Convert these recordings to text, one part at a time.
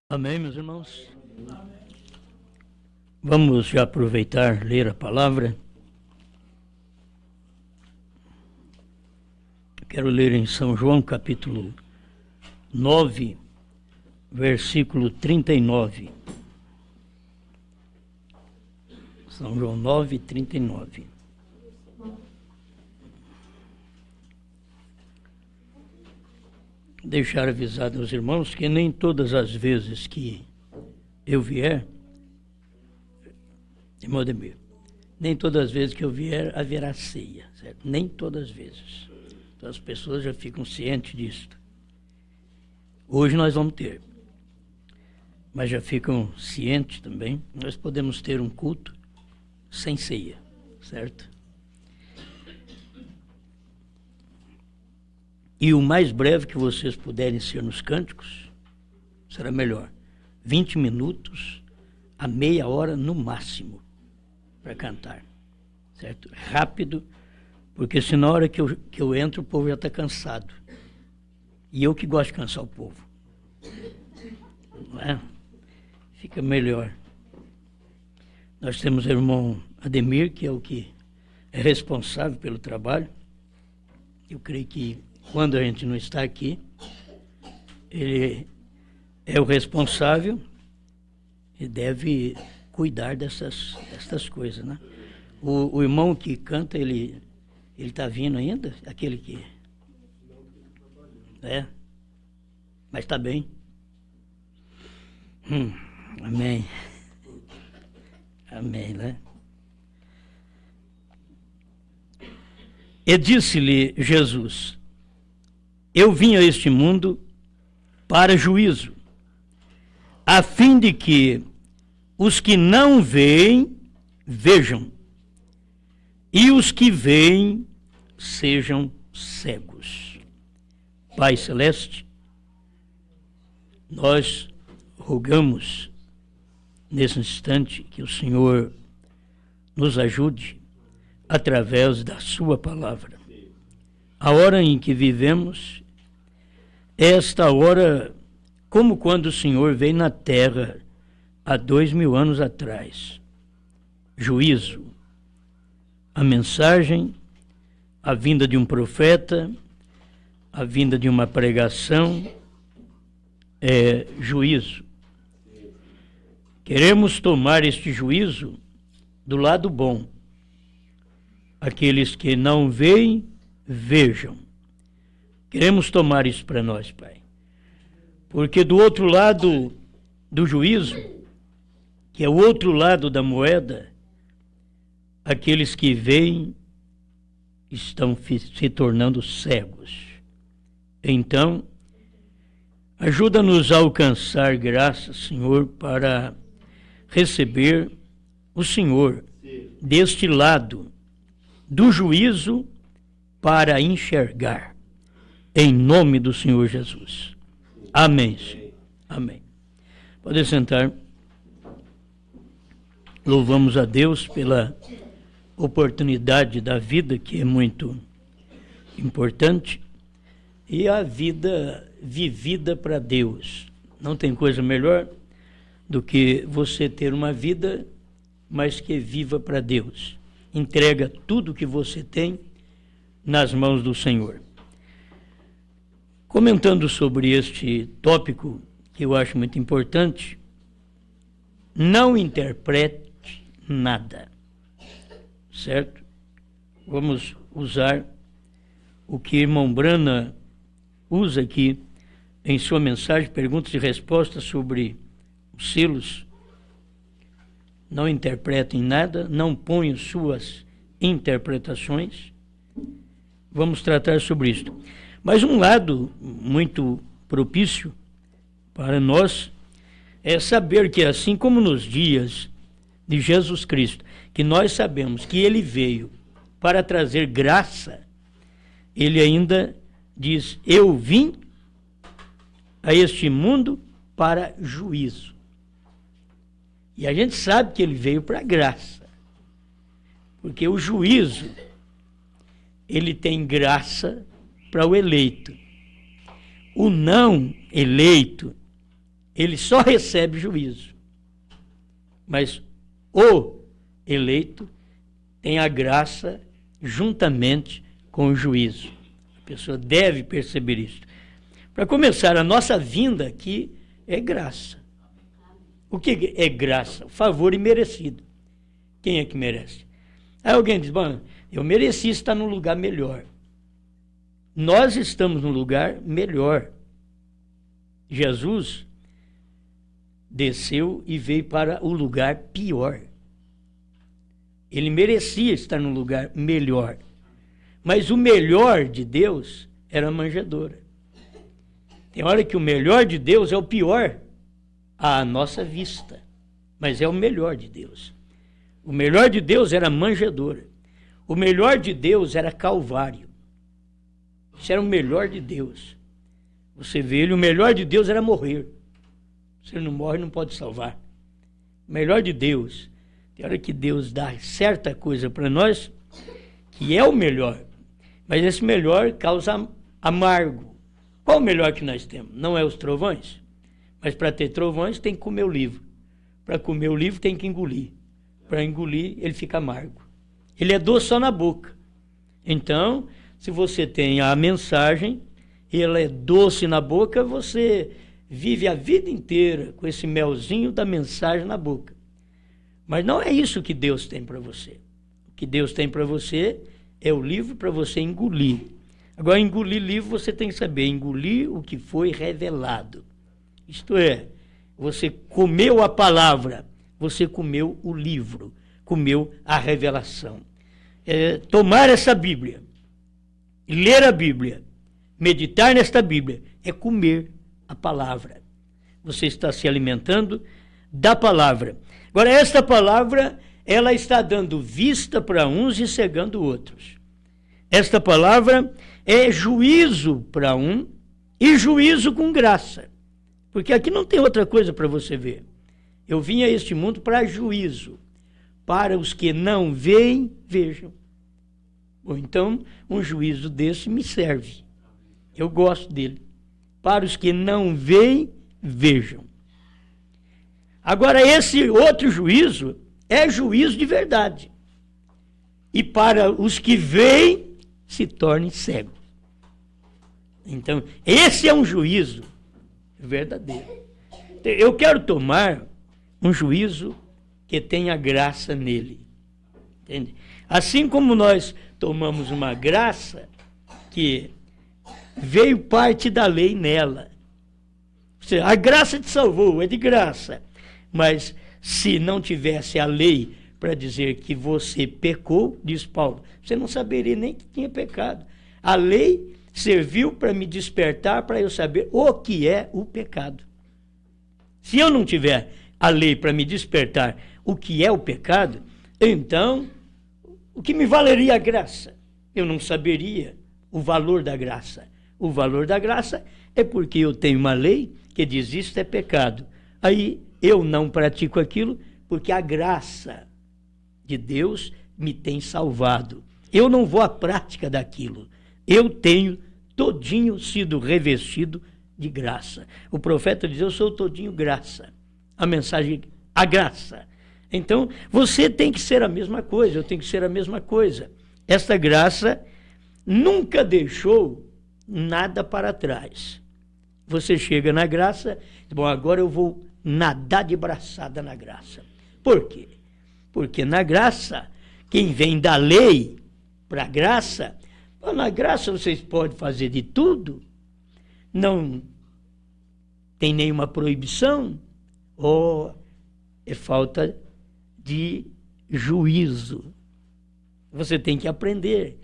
Amém, meus irmãos? Vamos já aproveitar, ler a palavra. Quero ler em São João, capítulo 9, versículo 39. São João 9, 39. Deixar avisado aos irmãos que nem todas as vezes que eu vier, irmão Ademir, nem todas as vezes que eu vier haverá ceia, certo? Nem todas as vezes. Então as pessoas já ficam cientes disso. Hoje nós vamos ter, mas já ficam cientes também, nós podemos ter um culto sem ceia, certo? E o mais breve que vocês puderem ser nos cânticos, será melhor. 20 minutos a meia hora no máximo para cantar, certo? Rápido, porque se na hora que eu entro o povo já está cansado. E eu que gosto de cansar o povo. Não é? Fica melhor. Nós temos o irmão Ademir, que é o que é responsável pelo trabalho. Eu creio que quando a gente não está aqui, ele é o responsável e deve cuidar dessas coisas, né? O irmão que canta, ele está vindo ainda? Aquele que... Mas está bem. Amém. Amém, né? E disse-lhe Jesus: eu vim a este mundo para juízo, a fim de que os que não veem, vejam, e os que veem, sejam cegos. Pai Celeste, nós rogamos nesse instante que o Senhor nos ajude através da sua palavra. A hora em que vivemos, esta hora, como quando o Senhor veio na terra há 2000 anos atrás. Juízo, a mensagem, a vinda de um profeta, a vinda de uma pregação, é juízo. Queremos tomar este juízo do lado bom. Aqueles que não veem, vejam. Queremos tomar isso para nós, Pai. Porque do outro lado do juízo, que é o outro lado da moeda, aqueles que veem estão se tornando cegos. Então, ajuda-nos a alcançar graça, Senhor, para receber o Senhor deste lado do juízo para enxergar. Em nome do Senhor Jesus. Amém, Senhor. Amém. Pode sentar. Louvamos a Deus pela oportunidade da vida, que é muito importante, e a vida vivida para Deus. Não tem coisa melhor do que você ter uma vida, mas que viva para Deus. Entrega tudo que você tem nas mãos do Senhor. Comentando sobre este tópico, que eu acho muito importante, não interprete nada, certo? Vamos usar o que irmão Brana usa aqui em sua mensagem, perguntas e respostas sobre os selos. Não interpretem nada, não ponham suas interpretações. Vamos tratar sobre isso. Mas um lado muito propício para nós é saber que, assim como nos dias de Jesus Cristo, que nós sabemos que ele veio para trazer graça, ele ainda diz: eu vim a este mundo para juízo. E a gente sabe que ele veio para graça, porque o juízo, ele tem graça para o eleito. O não eleito, ele só recebe juízo. Mas o eleito tem a graça juntamente com o juízo. A pessoa deve perceber isso. Para começar, a nossa vinda aqui é graça. O que é graça? Favor imerecido. Quem é que merece? Aí alguém diz, bom, eu mereci estar num lugar melhor. Nós estamos num lugar melhor. Jesus desceu e veio para o lugar pior. Ele merecia estar num lugar melhor. Mas o melhor de Deus era a manjedoura. Tem hora que o melhor de Deus é o pior à nossa vista. Mas é o melhor de Deus. O melhor de Deus era a manjedoura. O melhor de Deus era Calvário. Isso era o melhor de Deus. Você vê ele, o melhor de Deus era morrer. Se ele não morre, não pode salvar. O melhor de Deus. Tem hora que Deus dá certa coisa para nós, que é o melhor. Mas esse melhor causa amargo. Qual o melhor que nós temos? Não é os trovões. Mas para ter trovões tem que comer o livro. Para comer o livro tem que engolir. Para engolir, ele fica amargo. Ele é doce só na boca. Então, se você tem a mensagem, e ela é doce na boca, você vive a vida inteira com esse melzinho da mensagem na boca. Mas não é isso que Deus tem para você. O que Deus tem para você é o livro para você engolir. Agora, engolir livro, você tem que saber engolir o que foi revelado. Isto é, você comeu a palavra, você comeu o livro, comeu a revelação. Tomar essa Bíblia, ler a Bíblia, meditar nesta Bíblia, é comer a palavra. Você está se alimentando da palavra. Agora, esta palavra, ela está dando vista para uns e cegando outros. Esta palavra é juízo para um e juízo com graça. Porque aqui não tem outra coisa para você ver. Eu vim a este mundo para juízo. Para os que não veem, vejam. Bom, então, um juízo desse me serve. Eu gosto dele. Para os que não veem, vejam. Agora, esse outro juízo é juízo de verdade. E para os que veem, se tornem cegos. Então, esse é um juízo verdadeiro. Eu quero tomar um juízo que tenha graça nele. Entende? Assim como nós tomamos uma graça que veio parte da lei nela. A graça te salvou, é de graça. Mas se não tivesse a lei para dizer que você pecou, diz Paulo, você não saberia nem que tinha pecado. A lei serviu para me despertar, para eu saber o que é o pecado. Se eu não tiver a lei para me despertar o que é o pecado, então, o que me valeria a graça? Eu não saberia o valor da graça. O valor da graça é porque eu tenho uma lei que diz isto é pecado. Aí eu não pratico aquilo porque a graça de Deus me tem salvado. Eu não vou à prática daquilo. Eu tenho todinho sido revestido de graça. O profeta diz, eu sou todinho graça. A mensagem, a graça. Então, você tem que ser a mesma coisa, eu tenho que ser a mesma coisa. Esta graça nunca deixou nada para trás. Você chega na graça, bom, agora eu vou nadar de braçada na graça. Por quê? Porque na graça, quem vem da lei para a graça, na graça vocês podem fazer de tudo, não tem nenhuma proibição, ou é falta de juízo. Você tem que aprender.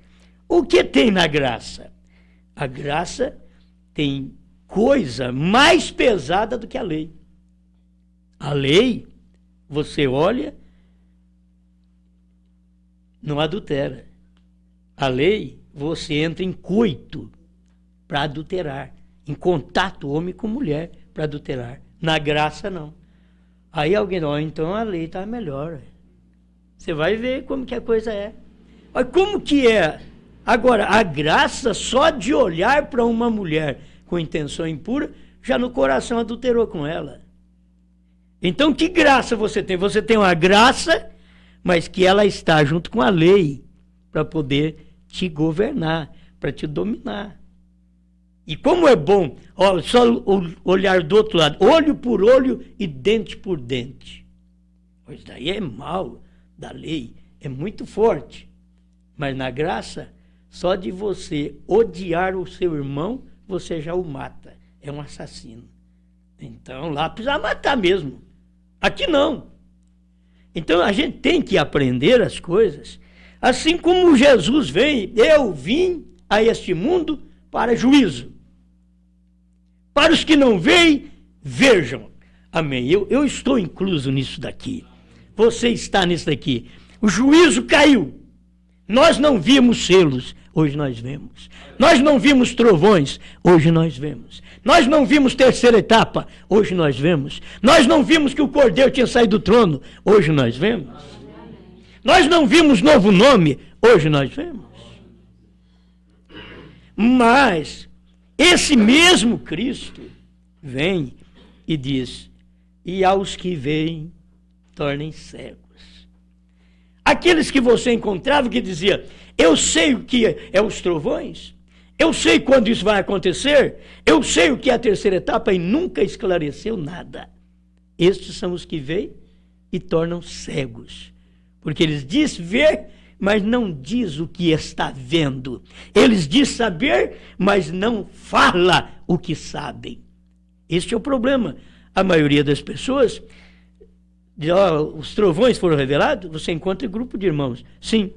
O que tem na graça? A graça tem coisa mais pesada do que a lei. A lei, você olha, não adultera. A lei, você entra em coito para adulterar, em contato homem com mulher para adulterar. Na graça, não. Aí alguém, então a lei está melhor. Você vai ver como que a coisa é. Olha como que é. Agora, a graça só de olhar para uma mulher com intenção impura já no coração adulterou com ela. Então, que graça você tem? Você tem uma graça, mas que ela está junto com a lei para poder te governar, para te dominar. E como é bom, ó, só olhar do outro lado, olho por olho e dente por dente. Pois daí é mal da lei, é muito forte. Mas na graça, só de você odiar o seu irmão, você já o mata. É um assassino. Então lá precisa matar mesmo. Aqui não. Então a gente tem que aprender as coisas. Assim como Jesus vem, eu vim a este mundo para juízo. Para os que não veem, vejam. Amém. Eu estou incluso nisso daqui. Você está nisso daqui. O juízo caiu. Nós não vimos selos, hoje nós vemos. Nós não vimos trovões, hoje nós vemos. Nós não vimos terceira etapa, hoje nós vemos. Nós não vimos que o Cordeiro tinha saído do trono, hoje nós vemos. Nós não vimos novo nome, hoje nós vemos. Mas esse mesmo Cristo vem e diz: e aos que veem, tornem cegos. Aqueles que você encontrava que dizia: eu sei o que é os trovões, eu sei quando isso vai acontecer, eu sei o que é a terceira etapa, e nunca esclareceu nada. Estes são os que veem e tornam cegos. Porque eles dizem ver, mas não diz o que está vendo. Eles dizem saber, mas não fala o que sabem. Este é o problema. A maioria das pessoas diz: os trovões foram revelados, você encontra um grupo de irmãos. Sim.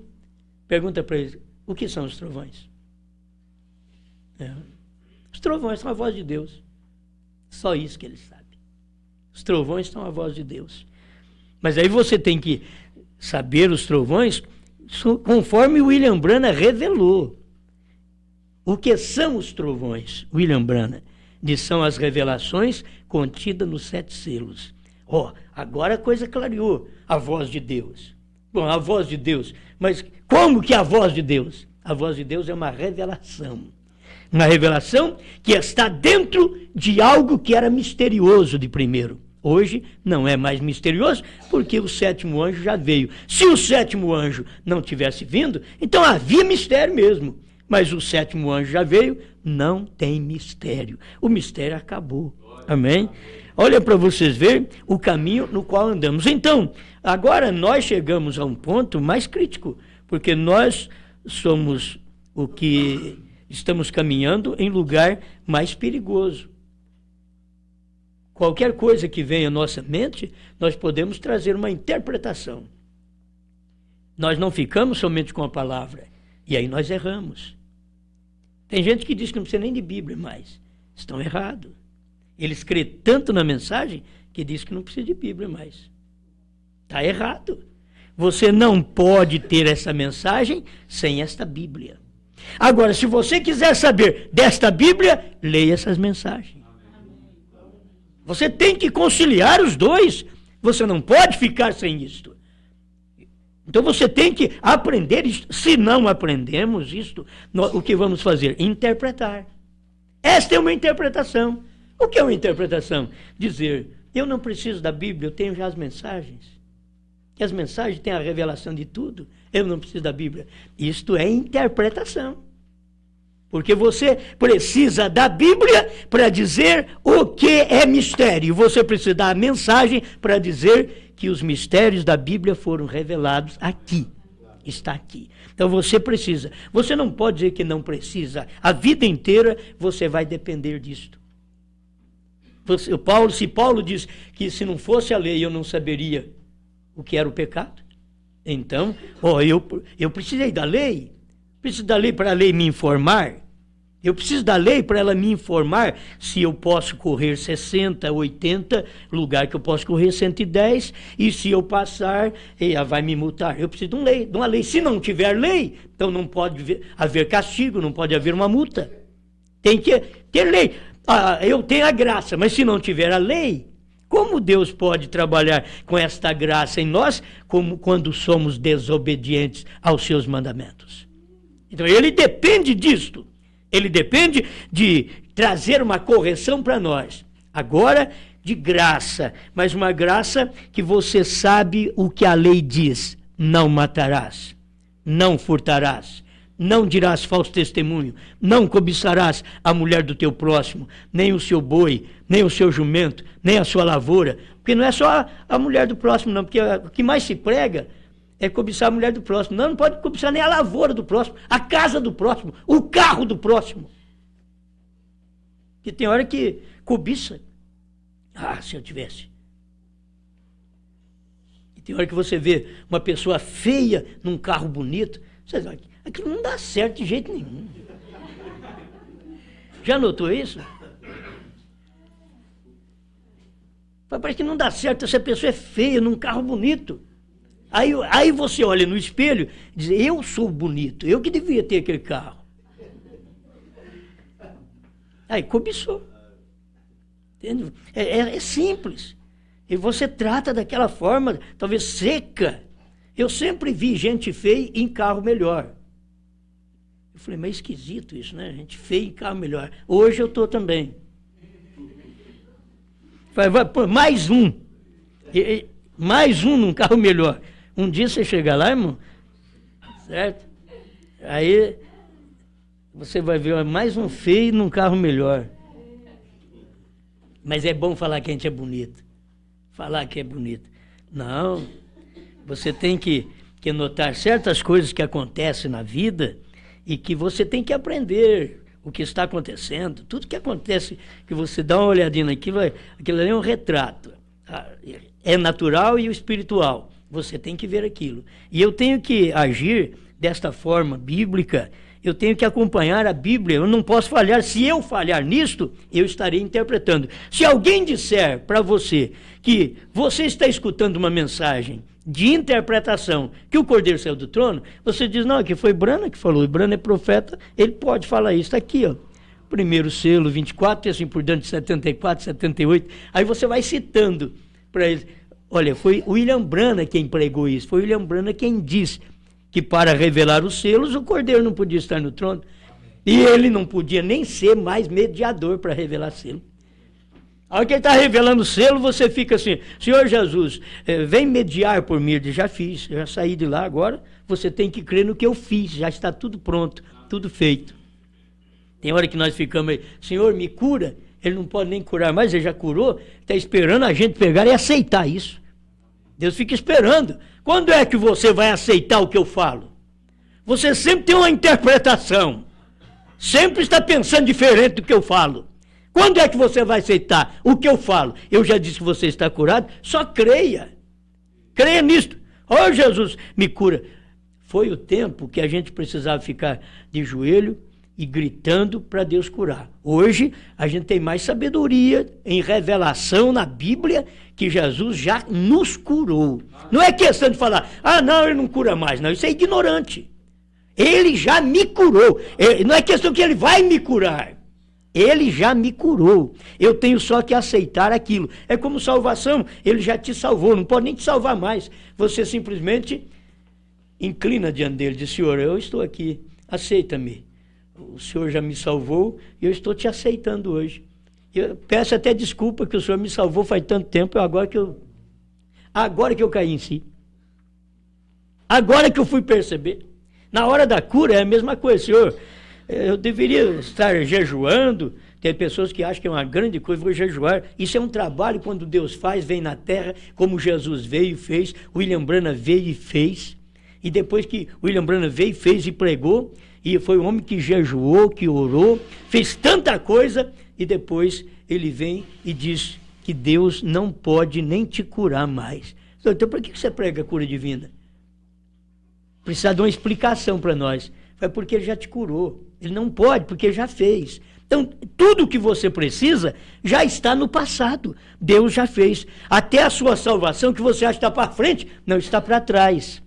Pergunta para eles: o que são os trovões? Os trovões são a voz de Deus. Só isso que eles sabem. Os trovões são a voz de Deus. Mas aí você tem que saber os trovões conforme William Branham revelou. O que são os trovões? William Branham diz: são as revelações contidas nos 7 selos. Agora a coisa clareou. A voz de Deus. Bom, a voz de Deus. Mas como que é a voz de Deus? A voz de Deus é uma revelação. Uma revelação que está dentro de algo que era misterioso de primeiro. Hoje não é mais misterioso, porque o 7º anjo já veio. Se o 7º anjo não tivesse vindo, então havia mistério mesmo. Mas o 7º anjo já veio, não tem mistério. O mistério acabou. Amém? Olha para vocês verem o caminho no qual andamos. Então, agora nós chegamos a um ponto mais crítico, porque nós somos o que estamos caminhando em lugar mais perigoso. Qualquer coisa que venha à nossa mente, nós podemos trazer uma interpretação. Nós não ficamos somente com a palavra, e aí nós erramos. Tem gente que diz que não precisa nem de Bíblia mais. Estão errados. Eles crêem tanto na mensagem que diz que não precisa de Bíblia mais. Está errado. Você não pode ter essa mensagem sem esta Bíblia. Agora, se você quiser saber desta Bíblia, leia essas mensagens. Você tem que conciliar os dois. Você não pode ficar sem isto. Então você tem que aprender isto. Se não aprendemos isto, o que vamos fazer? Interpretar. Esta é uma interpretação. O que é uma interpretação? Dizer: eu não preciso da Bíblia, eu tenho já as mensagens. Que as mensagens têm a revelação de tudo. Eu não preciso da Bíblia. Isto é interpretação. Porque você precisa da Bíblia para dizer o que é mistério. Você precisa da mensagem para dizer que os mistérios da Bíblia foram revelados aqui. Está aqui. Então você precisa. Você não pode dizer que não precisa. A vida inteira você vai depender disto. Se Paulo diz que se não fosse a lei eu não saberia o que era o pecado, então, eu precisei da lei. Preciso da lei para a lei me informar. Eu preciso da lei para ela me informar se eu posso correr 60, 80, lugar que eu posso correr 110, e se eu passar, ela vai me multar. Eu preciso de uma lei. Se não tiver lei, então não pode haver castigo, não pode haver uma multa. Tem que ter lei. Eu tenho a graça, mas se não tiver a lei, como Deus pode trabalhar com esta graça em nós, como quando somos desobedientes aos seus mandamentos? Então ele depende disto. Ele depende de trazer uma correção para nós. Agora, de graça, mas uma graça que você sabe o que a lei diz. Não matarás, não furtarás, não dirás falso testemunho, não cobiçarás a mulher do teu próximo, nem o seu boi, nem o seu jumento, nem a sua lavoura. Porque não é só a mulher do próximo, não, porque o que mais se prega é cobiçar a mulher do próximo. Não pode cobiçar nem a lavoura do próximo, a casa do próximo, o carro do próximo. Porque tem hora que cobiça. Ah, se eu tivesse. E tem hora que você vê uma pessoa feia num carro bonito, você diz, aquilo não dá certo de jeito nenhum. Já notou isso? Parece que não dá certo, essa pessoa é feia num carro bonito. Aí você olha no espelho e diz, eu sou bonito, eu que devia ter aquele carro. Aí cobiçou. Entende? É simples. E você trata daquela forma, talvez seca. Eu sempre vi gente feia em carro melhor. Eu falei, mas é esquisito isso, né? Gente feia em carro melhor. Hoje eu estou também. Vai pôr mais um. Mais um num carro melhor. Um dia você chega lá, irmão, certo? Aí você vai ver mais um feio num carro melhor. Mas é bom falar que a gente é bonito. Falar que é bonito. Não. Você tem que notar certas coisas que acontecem na vida e que você tem que aprender o que está acontecendo. Tudo que acontece, que você dá uma olhadinha naquilo, aquilo ali é um retrato. É natural e o espiritual. Você tem que ver aquilo. E eu tenho que agir desta forma bíblica. Eu tenho que acompanhar a Bíblia, eu não posso falhar. Se eu falhar nisto, eu estarei interpretando. Se alguém disser para você que você está escutando uma mensagem de interpretação, que o Cordeiro saiu do trono, você diz, não, que foi Brana que falou, e Brana é profeta, ele pode falar isso, está aqui, ó. Primeiro selo, 24, e assim por diante, 74, 78, aí você vai citando para ele. Olha, foi William Brana quem pregou isso, foi William Brana quem disse que para revelar os selos, o Cordeiro não podia estar no trono. E ele não podia nem ser mais mediador para revelar selo. A hora que ele está revelando o selo, você fica assim, Senhor Jesus, vem mediar por mim. Eu já fiz, já saí de lá, agora você tem que crer no que eu fiz, já está tudo pronto, tudo feito. Tem hora que nós ficamos aí, Senhor, me cura. Ele não pode nem curar mais, ele já curou, está esperando a gente pegar e aceitar isso. Deus fica esperando. Quando é que você vai aceitar o que eu falo? Você sempre tem uma interpretação. Sempre está pensando diferente do que eu falo. Quando é que você vai aceitar o que eu falo? Eu já disse que você está curado, só creia. Creia nisto. Oh, Jesus, me cura. Foi o tempo que a gente precisava ficar de joelho e gritando para Deus curar. Hoje, a gente tem mais sabedoria em revelação na Bíblia que Jesus já nos curou. Não é questão de falar, não, ele não cura mais. Não, isso é ignorante. Ele já me curou. Não é questão que ele vai me curar. Ele já me curou. Eu tenho só que aceitar aquilo. É como salvação. Ele já te salvou. Não pode nem te salvar mais. Você simplesmente inclina diante dele. Diz, Senhor, eu estou aqui. Aceita-me. O Senhor já me salvou e eu estou te aceitando hoje. Eu peço até desculpa que o Senhor me salvou faz tanto tempo, agora que eu caí em si. Agora que eu fui perceber. Na hora da cura é a mesma coisa, Senhor. Eu deveria estar jejuando. Tem pessoas que acham que é uma grande coisa, vou jejuar. Isso é um trabalho quando Deus faz, vem na terra, como Jesus veio e fez, William Branham veio e fez. E depois que William Branham veio, fez e pregou, e foi um homem que jejuou, que orou, fez tanta coisa, e depois ele vem e diz que Deus não pode nem te curar mais. Então por que você prega a cura divina? Precisa de uma explicação para nós. É porque ele já te curou. Ele não pode, porque ele já fez. Então, tudo que você precisa já está no passado. Deus já fez. Até a sua salvação, que você acha que está para frente, não, está para trás.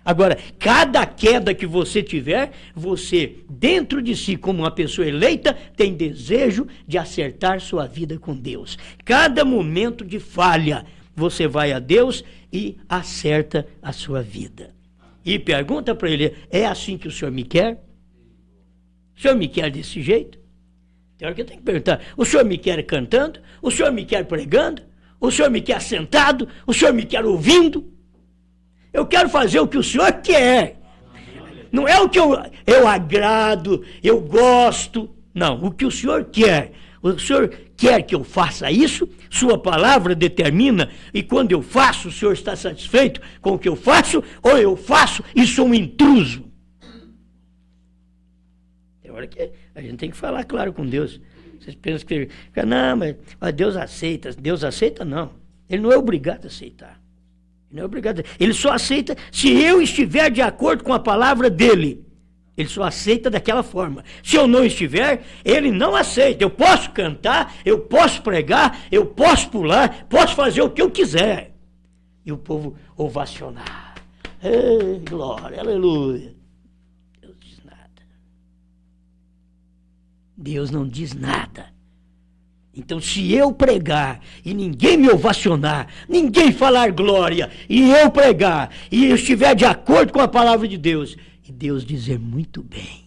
Agora, cada queda que você tiver, você, dentro de si, como uma pessoa eleita, tem desejo de acertar sua vida com Deus. Cada momento de falha, você vai a Deus e acerta a sua vida. E pergunta para ele, é assim que o Senhor me quer? O Senhor me quer desse jeito? Tem hora que eu tenho que perguntar, o senhor me quer cantando? O senhor me quer pregando? O senhor me quer sentado? O senhor me quer ouvindo? Eu quero fazer o que o senhor quer. Não é o que eu agrado, eu gosto. Não, o que o senhor quer. O senhor quer que eu faça isso? Sua palavra determina, e quando eu faço, o senhor está satisfeito com o que eu faço? Ou eu faço e sou um intruso? Tem hora que a gente tem que falar claro com Deus. Vocês pensam que... Não, mas Deus aceita. Deus aceita, não. Ele não é obrigado a aceitar. Ele não é obrigado. Ele só aceita se eu estiver de acordo com a palavra dele. Ele só aceita daquela forma. Se eu não estiver, ele não aceita. Eu posso cantar, eu posso pregar, eu posso pular, posso fazer o que eu quiser. E o povo ovacionar. Ei, glória, aleluia. Deus diz nada. Deus não diz nada. Então, se eu pregar e ninguém me ovacionar, ninguém falar glória, e eu pregar, e eu estiver de acordo com a palavra de Deus, e Deus dizer muito bem,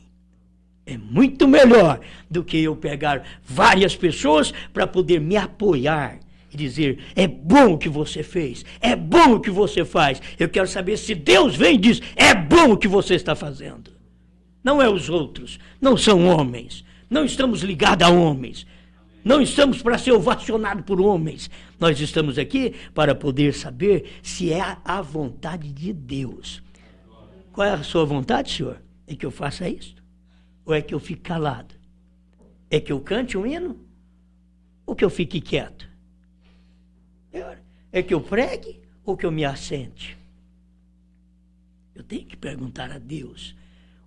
é muito melhor do que eu pegar várias pessoas para poder me apoiar e dizer, é bom o que você fez, é bom o que você faz. Eu quero saber se Deus vem e diz, é bom o que você está fazendo. Não é os outros, não são homens, não estamos ligados a homens, não estamos para ser ovacionados por homens. Nós estamos aqui para poder saber se é a vontade de Deus. Qual é a sua vontade, Senhor? É que eu faça isso? Ou é que eu fique calado? É que eu cante um hino? Ou que eu fique quieto? É que eu pregue ou que eu me assente? Eu tenho que perguntar a Deus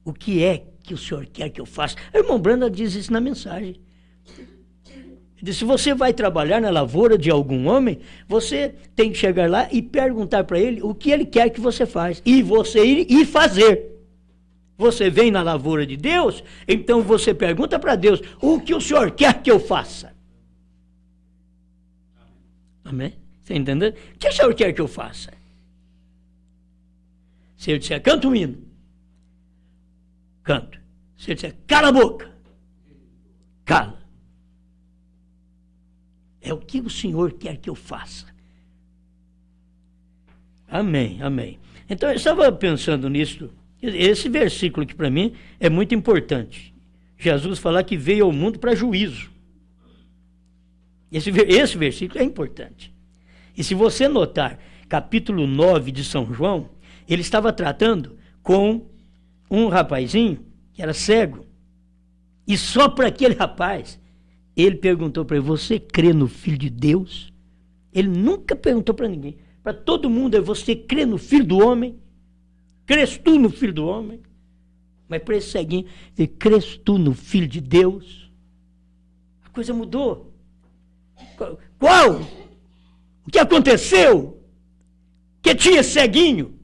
o que é que o Senhor quer que eu faça. A irmã Branda diz isso na mensagem. Ele diz, se você vai trabalhar na lavoura de algum homem, você tem que chegar lá e perguntar para ele o que ele quer que você faça. E você ir e fazer. Você vem na lavoura de Deus, então você pergunta para Deus, o que o Senhor quer que eu faça? Amém? Você entendeu? O que o Senhor quer que eu faça? Se ele disser, canta um hino. Canto. Se ele disser, cala a boca. Cala. É o que o Senhor quer que eu faça. Amém, amém. Então eu estava pensando nisso. Esse versículo aqui para mim é muito importante. Jesus falar que veio ao mundo para juízo. Esse versículo é importante. E se você notar, capítulo 9 de São João, ele estava tratando com um rapazinho que era cego. E só para aquele rapaz, ele perguntou para ele, você crê no Filho de Deus? Ele nunca perguntou para ninguém. Para todo mundo é, você crê no Filho do Homem? Crês tu no Filho do Homem? Mas para esse ceguinho, ele, crês tu no Filho de Deus? A coisa mudou. Qual? O que aconteceu? Que tinha ceguinho,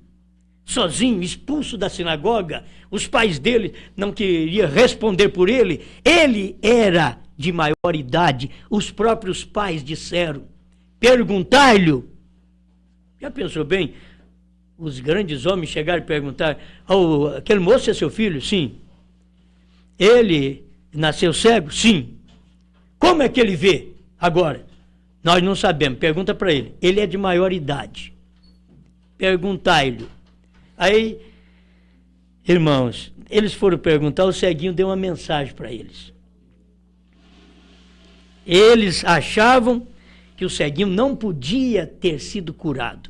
sozinho, expulso da sinagoga, os pais dele não queriam responder por ele, ele era de maior idade, os próprios pais disseram, perguntai-lhe. Já pensou bem? Os grandes homens chegaram e perguntaram, oh, aquele moço é seu filho? Sim. Ele nasceu cego? Sim. Como é que ele vê agora? Nós não sabemos, pergunta para ele. Ele é de maior idade. Perguntai-lhe. Aí, irmãos, eles foram perguntar, o ceguinho deu uma mensagem para eles. Eles achavam que o ceguinho não podia ter sido curado.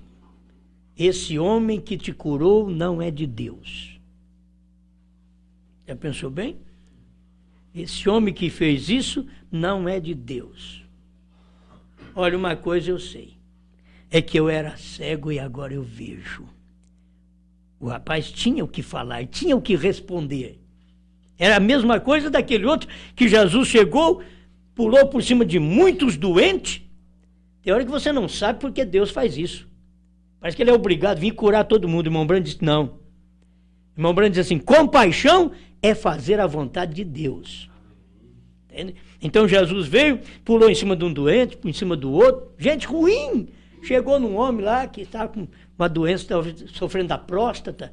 Esse homem que te curou não é de Deus. Já pensou bem? Esse homem que fez isso não é de Deus. Olha, uma coisa eu sei. É que eu era cego e agora eu vejo. O rapaz tinha o que falar, tinha o que responder. Era a mesma coisa daquele outro que Jesus chegou, pulou por cima de muitos doentes. Tem hora que você não sabe porque Deus faz isso. Parece que ele é obrigado a vir curar todo mundo. O irmão Brando disse, não. O irmão Brando diz assim, compaixão é fazer a vontade de Deus. Entende? Então Jesus veio, pulou em cima de um doente, em cima do outro. Gente ruim. Chegou num homem lá que estava com uma doença, estava sofrendo da próstata.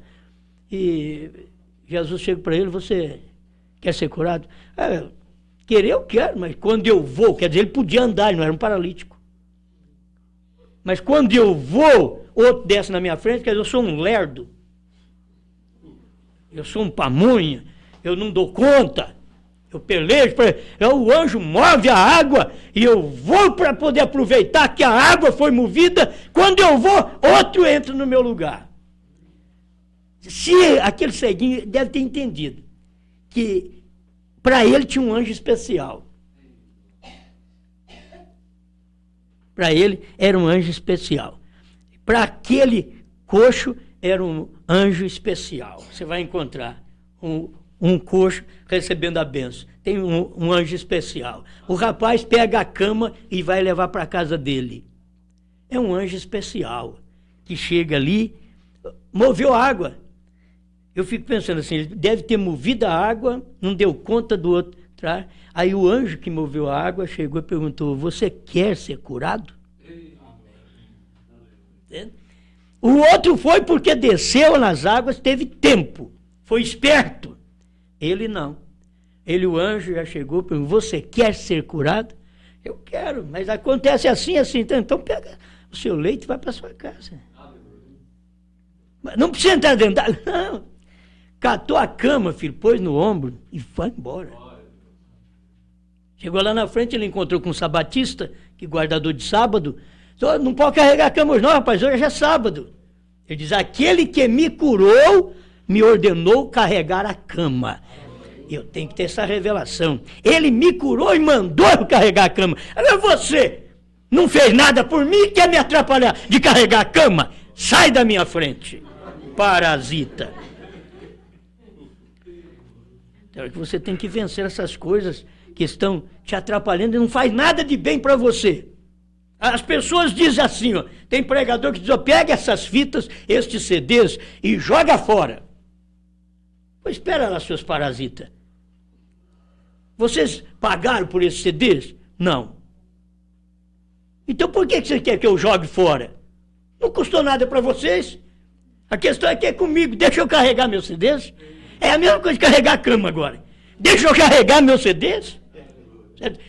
E Jesus chega para ele, você quer ser curado? Querer eu quero, mas quando eu vou, quer dizer, ele podia andar, ele não era um paralítico. Mas quando eu vou, outro desce na minha frente, quer dizer, eu sou um lerdo. Eu sou um pamonha, eu não dou conta. Eu pelejo, o anjo move a água e eu vou para poder aproveitar que a água foi movida. Quando eu vou, outro entra no meu lugar. Se aquele ceguinho deve ter entendido que para ele tinha um anjo especial. Para ele era um anjo especial. Para aquele coxo era um anjo especial. Você vai encontrar um coxo recebendo a bênção. Tem um anjo especial. O rapaz pega a cama e vai levar para a casa dele. É um anjo especial que chega ali, moveu a água. Eu fico pensando assim, ele deve ter movido a água, não deu conta do outro. Aí o anjo que moveu a água chegou e perguntou, você quer ser curado? O outro foi porque desceu nas águas, teve tempo, foi esperto. Ele não. Ele, o anjo, já chegou e perguntou, você quer ser curado? Eu quero, mas acontece assim, assim. Então pega o seu leito e vai para sua casa. Mas não precisa entrar dentro da... Não. Catou a cama, filho, pôs no ombro e foi embora. Chegou lá na frente, ele encontrou com um sabatista, que guardador de sábado. Não pode carregar a cama hoje não, rapaz, hoje é sábado. Ele diz, aquele que me curou, me ordenou carregar a cama. Eu tenho que ter essa revelação. Ele me curou e mandou eu carregar a cama. Agora você não fez nada por mim, quer me atrapalhar de carregar a cama? Sai da minha frente, parasita. Então, você tem que vencer essas coisas que estão te atrapalhando e não faz nada de bem para você. As pessoas dizem assim, ó, tem pregador que diz, ó, pega essas fitas, estes CDs e joga fora. Pois espera lá, seus parasitas. Vocês pagaram por esses CDs? Não. Então por que você quer que eu jogue fora? Não custou nada para vocês. A questão é que é comigo. Deixa eu carregar meus CDs. É a mesma coisa de carregar a cama agora. Deixa eu carregar meus CDs.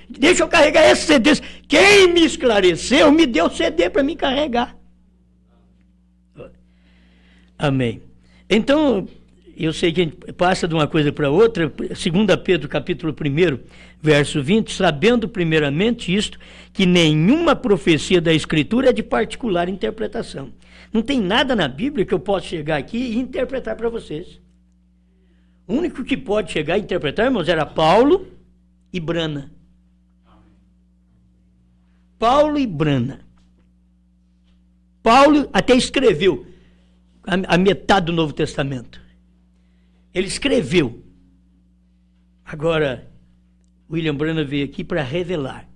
Deixa eu carregar esses CDs. Quem me esclareceu me deu CD para me carregar. Amém. Então, eu sei que a gente passa de uma coisa para outra. 2 Pedro, capítulo 1, verso 20, sabendo primeiramente isto, que nenhuma profecia da Escritura é de particular interpretação. Não tem nada na Bíblia que eu possa chegar aqui e interpretar para vocês. O único que pode chegar e interpretar, irmãos, era Paulo e Brana. Paulo e Brana. Paulo até escreveu a metade do Novo Testamento. Ele escreveu. Agora, William Brana veio aqui para revelar.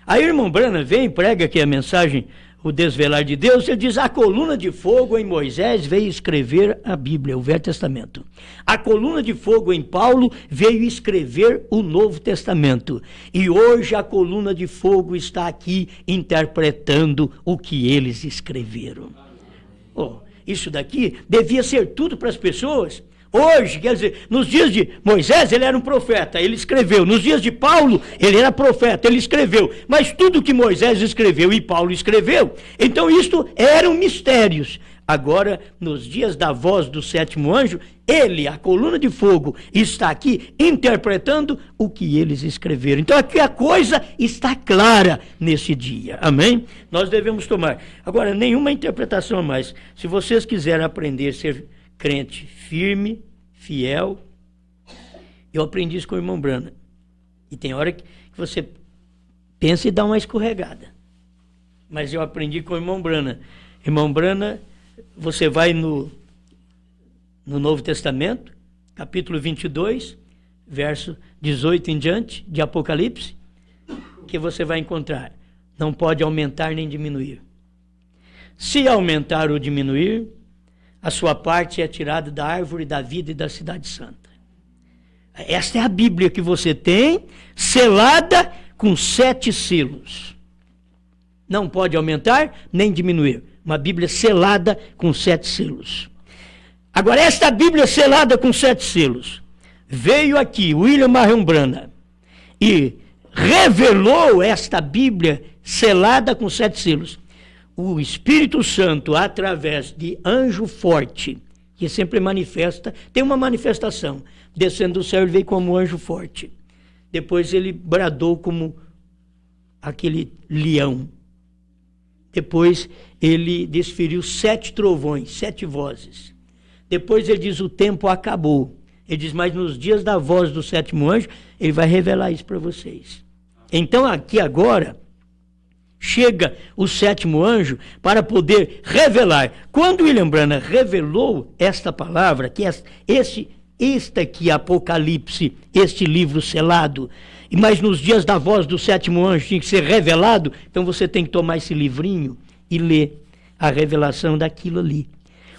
Aí o irmão Brana vem, prega aqui a mensagem, o desvelar de Deus, ele diz, a coluna de fogo em Moisés veio escrever a Bíblia, o Velho Testamento. A coluna de fogo em Paulo veio escrever o Novo Testamento. E hoje a coluna de fogo está aqui interpretando o que eles escreveram. Oh, isso daqui devia ser tudo para as pessoas. Hoje, quer dizer, nos dias de Moisés ele era um profeta, ele escreveu. Nos dias de Paulo ele era profeta, ele escreveu. Mas tudo que Moisés escreveu e Paulo escreveu, então isto eram mistérios. Agora, nos dias da voz do sétimo anjo, ele, a coluna de fogo, está aqui interpretando o que eles escreveram. Então aqui a coisa está clara nesse dia, amém? Nós devemos tomar. Agora, nenhuma interpretação a mais. Se vocês quiserem aprender a ser crente firme, fiel, eu aprendi isso com o irmão Brana. E tem hora que você pensa e dá uma escorregada. Mas eu aprendi com o irmão Brana. Irmão Brana, você vai no Novo Testamento, capítulo 22, verso 18 em diante, de Apocalipse, que você vai encontrar. Não pode aumentar nem diminuir. Se aumentar ou diminuir, a sua parte é tirada da árvore da vida e da cidade santa. Esta é a Bíblia que você tem, selada com 7 selos. Não pode aumentar nem diminuir. Uma Bíblia selada com 7 selos. Agora, esta Bíblia selada com 7 selos, veio aqui, William Marion Brana, e revelou esta Bíblia selada com 7 selos. O Espírito Santo, através de anjo forte, que sempre manifesta, tem uma manifestação, descendo do céu, ele veio como anjo forte. Depois ele bradou como aquele leão. Depois ele desferiu 7 trovões, 7 vozes. Depois ele diz, o tempo acabou. Ele diz, mas nos dias da voz do 7º anjo, ele vai revelar isso para vocês. Então aqui agora, chega o 7º anjo para poder revelar. Quando William Branham revelou esta palavra, que este aqui, Apocalipse, este livro selado, mas nos dias da voz do 7º anjo tinha que ser revelado, então você tem que tomar esse livrinho e ler a revelação daquilo ali.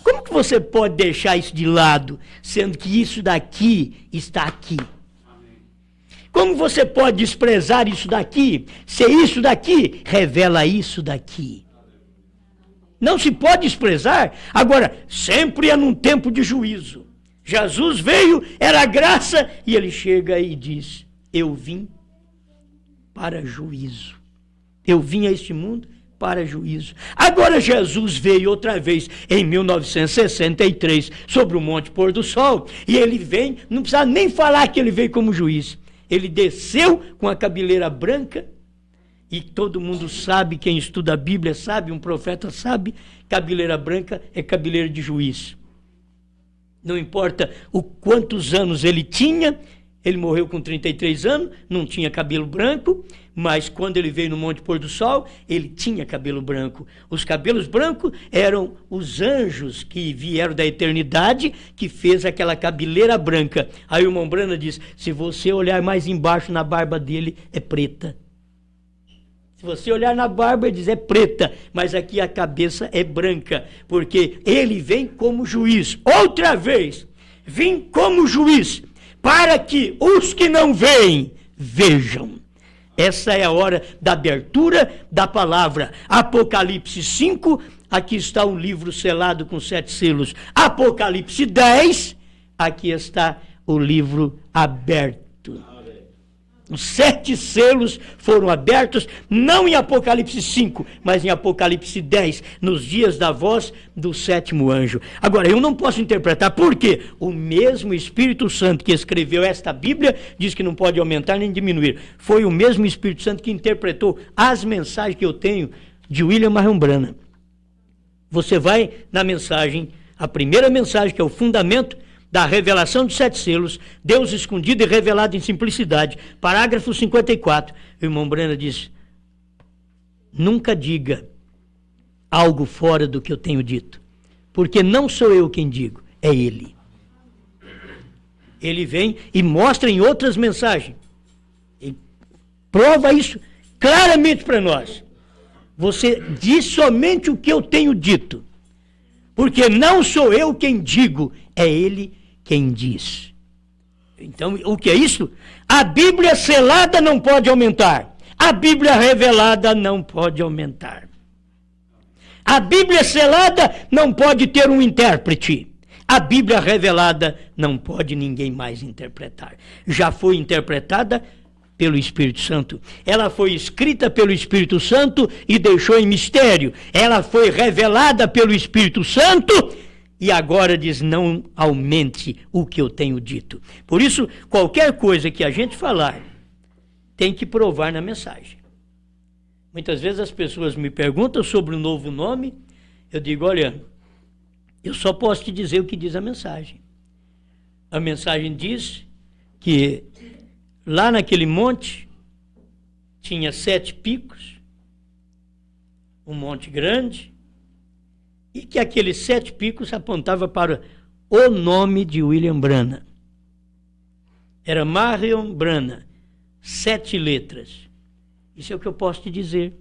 Como que você pode deixar isso de lado, sendo que isso daqui está aqui? Como você pode desprezar isso daqui, se isso daqui revela isso daqui? Não se pode desprezar. Agora, sempre é num tempo de juízo. Jesus veio, era graça, e ele chega e diz, eu vim para juízo. Eu vim a este mundo para juízo. Agora Jesus veio outra vez em 1963 sobre o Monte Pôr do Sol, e ele vem, não precisa nem falar que ele veio como juiz. Ele desceu com a cabeleira branca, e todo mundo sabe, quem estuda a Bíblia sabe, um profeta sabe, cabeleira branca é cabeleira de juiz. Não importa o quantos anos ele tinha, ele morreu com 33 anos, não tinha cabelo branco, mas quando ele veio no Monte Pôr do Sol, ele tinha cabelo branco. Os cabelos brancos eram os anjos que vieram da eternidade, que fez aquela cabeleira branca. Aí o irmão Branham diz, se você olhar mais embaixo na barba dele, é preta. Se você olhar na barba, ele diz, é preta, mas aqui a cabeça é branca, porque ele vem como juiz. Outra vez, vim como juiz, para que os que não veem, vejam. Essa é a hora da abertura da palavra. Apocalipse 5, aqui está o livro selado com 7 selos. Apocalipse 10, aqui está o livro aberto. Os 7 selos foram abertos, não em Apocalipse 5, mas em Apocalipse 10, nos dias da voz do 7º anjo. Agora, eu não posso interpretar, por quê? O mesmo Espírito Santo que escreveu esta Bíblia, diz que não pode aumentar nem diminuir. Foi o mesmo Espírito Santo que interpretou as mensagens que eu tenho de William Marion Branham. Você vai na mensagem, a primeira mensagem, que é o fundamento da revelação de 7 selos, Deus escondido e revelado em simplicidade. Parágrafo 54, o irmão Branham diz, nunca diga algo fora do que eu tenho dito, porque não sou eu quem digo, é Ele. Ele vem e mostra em outras mensagens, e prova isso claramente para nós. Você diz somente o que eu tenho dito, porque não sou eu quem digo, é Ele quem diz. Então, o que é isso? A Bíblia selada não pode aumentar. A Bíblia revelada não pode aumentar. A Bíblia selada não pode ter um intérprete. A Bíblia revelada não pode ninguém mais interpretar. Já foi interpretada pelo Espírito Santo. Ela foi escrita pelo Espírito Santo e deixou em mistério. Ela foi revelada pelo Espírito Santo e agora diz, não aumente o que eu tenho dito. Por isso, qualquer coisa que a gente falar, tem que provar na mensagem. Muitas vezes as pessoas me perguntam sobre o novo nome, eu digo, olha, eu só posso te dizer o que diz a mensagem. A mensagem diz que lá naquele monte tinha 7 picos, um monte grande, e que aqueles 7 picos apontavam para o nome de William Branham. Era Marion Branham, 7 letras. Isso é o que eu posso te dizer.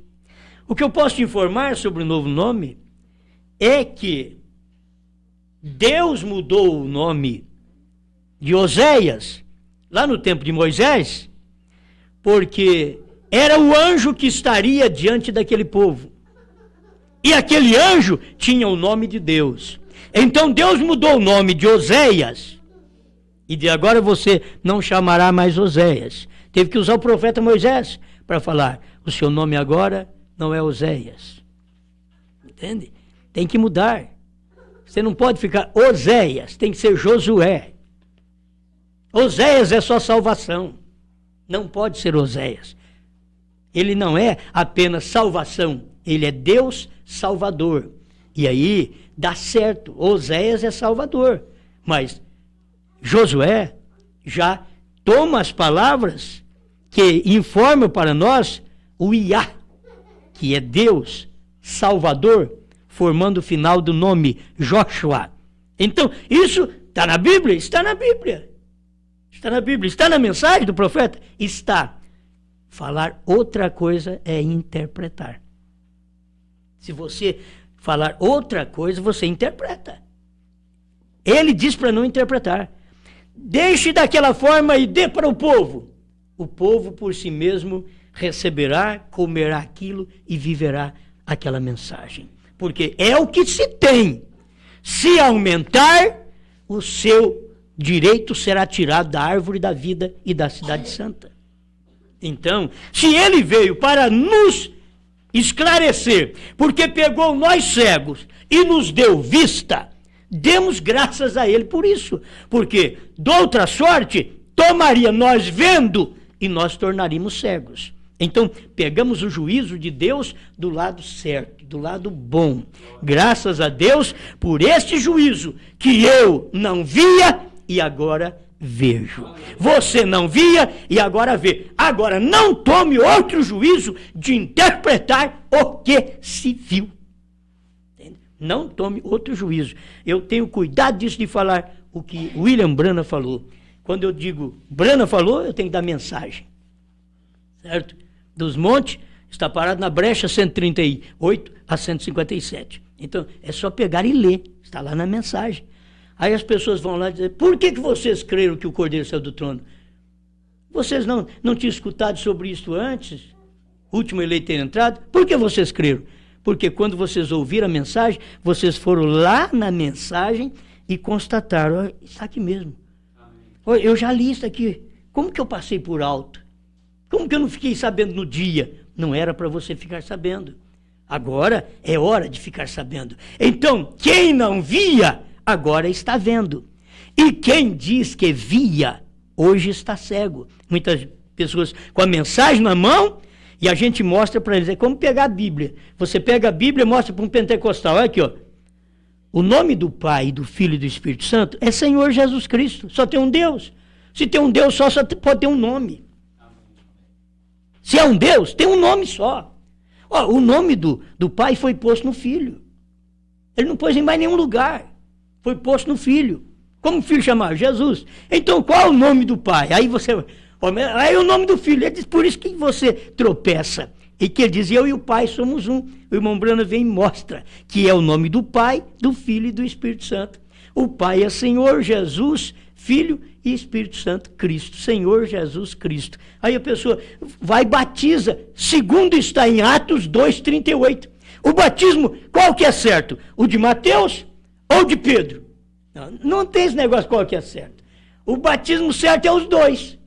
O que eu posso te informar sobre o novo nome é que Deus mudou o nome de Oséias, lá no tempo de Moisés, porque era o anjo que estaria diante daquele povo. E aquele anjo tinha o nome de Deus. Então Deus mudou o nome de Oséias. E de agora você não chamará mais Oséias. Teve que usar o profeta Moisés para falar: o seu nome agora não é Oséias. Entende? Tem que mudar. Você não pode ficar Oséias, tem que ser Josué. Oséias é só salvação. Não pode ser Oséias. Ele não é apenas salvação, ele é Deus Salvador. E aí dá certo, Oséias é Salvador. Mas Josué já toma as palavras que informam para nós o Iá, que é Deus Salvador, formando o final do nome Joshua. Então, isso está na Bíblia? Está na Bíblia. Está na Bíblia. Está na mensagem do profeta? Está. Falar outra coisa é interpretar. Se você falar outra coisa, você interpreta. Ele diz para não interpretar. Deixe daquela forma e dê para o povo. O povo por si mesmo receberá, comerá aquilo e viverá aquela mensagem. Porque é o que se tem. Se aumentar, o seu direito será tirado da árvore da vida e da cidade santa. Então, se ele veio para nos esclarecer, porque pegou nós cegos e nos deu vista, demos graças a ele por isso. Porque, de outra sorte, tomaria nós vendo e nós tornaríamos cegos. Então, pegamos o juízo de Deus do lado certo, do lado bom. Graças a Deus por este juízo que eu não via e agora vejo. Você não via e agora vê. Agora, não tome outro juízo de interpretar o que se viu. Entende? Não tome outro juízo. Eu tenho cuidado disso de falar o que William Branham falou. Quando eu digo Branham falou, eu tenho que dar mensagem. Certo? Dos montes, está parado na brecha 138 a 157. Então, é só pegar e ler. Está lá na mensagem. Aí as pessoas vão lá dizer: por que vocês creram que o Cordeiro saiu do trono? Vocês não tinham escutado sobre isso antes? O último eleito ter entrado? Por que vocês creram? Porque quando vocês ouviram a mensagem, vocês foram lá na mensagem e constataram: está aqui mesmo. Eu já li isso aqui. Como que eu passei por alto? Como que eu não fiquei sabendo no dia? Não era para você ficar sabendo. Agora é hora de ficar sabendo. Então, quem não via, agora está vendo. E quem diz que via, hoje está cego. Muitas pessoas com a mensagem na mão e a gente mostra para eles. É como pegar a Bíblia. Você pega a Bíblia e mostra para um pentecostal. Olha aqui, ó. O nome do Pai, do Filho e do Espírito Santo é Senhor Jesus Cristo. Só tem um Deus. Se tem um Deus só pode ter um nome. Se é um Deus, tem um nome só. Ó, o nome do Pai foi posto no Filho. Ele não pôs em mais nenhum lugar. Foi posto no Filho. Como o Filho chamava? Jesus. Então, qual é o nome do Pai? Aí aí o nome do Filho. Ele diz, por isso que você tropeça. E que ele diz: eu e o Pai somos um. O irmão Branham vem e mostra que é o nome do Pai, do Filho e do Espírito Santo. O Pai é Senhor Jesus, Filho e Espírito Santo, Cristo. Senhor Jesus Cristo. Aí a pessoa vai e batiza, segundo está em Atos 2:38. O batismo, qual que é certo? O de Mateus ou de Pedro? Não tem esse negócio qual que é certo. O batismo certo é os dois.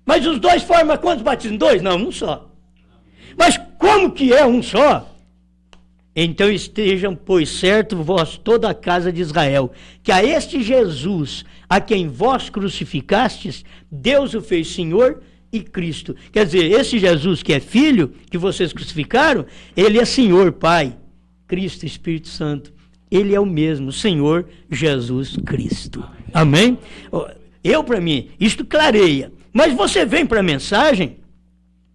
Mas os dois formam quantos batismos? Dois? Não, um só. Mas como que é um só? Então estejam, pois, certo vós toda a casa de Israel, que a este Jesus, a quem vós crucificastes, Deus o fez Senhor e Cristo. Quer dizer, esse Jesus que é Filho, que vocês crucificaram, ele é Senhor, Pai, Cristo, Espírito Santo. Ele é o mesmo, Senhor Jesus Cristo. Amém? Para mim, isto clareia. Mas você vem para a mensagem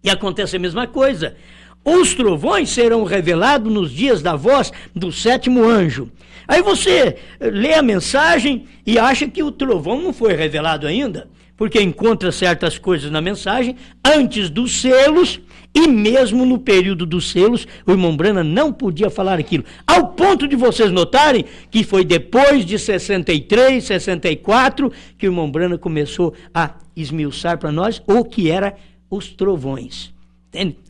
e acontece a mesma coisa. Os trovões serão revelados nos dias da voz do sétimo anjo. Aí você lê a mensagem e acha que o trovão não foi revelado ainda, porque encontra certas coisas na mensagem antes dos selos, e mesmo no período dos selos, o irmão Branham não podia falar aquilo. Ao ponto de vocês notarem que foi depois de 63, 64, que o irmão Branham começou a esmiuçar para nós o que eram os trovões.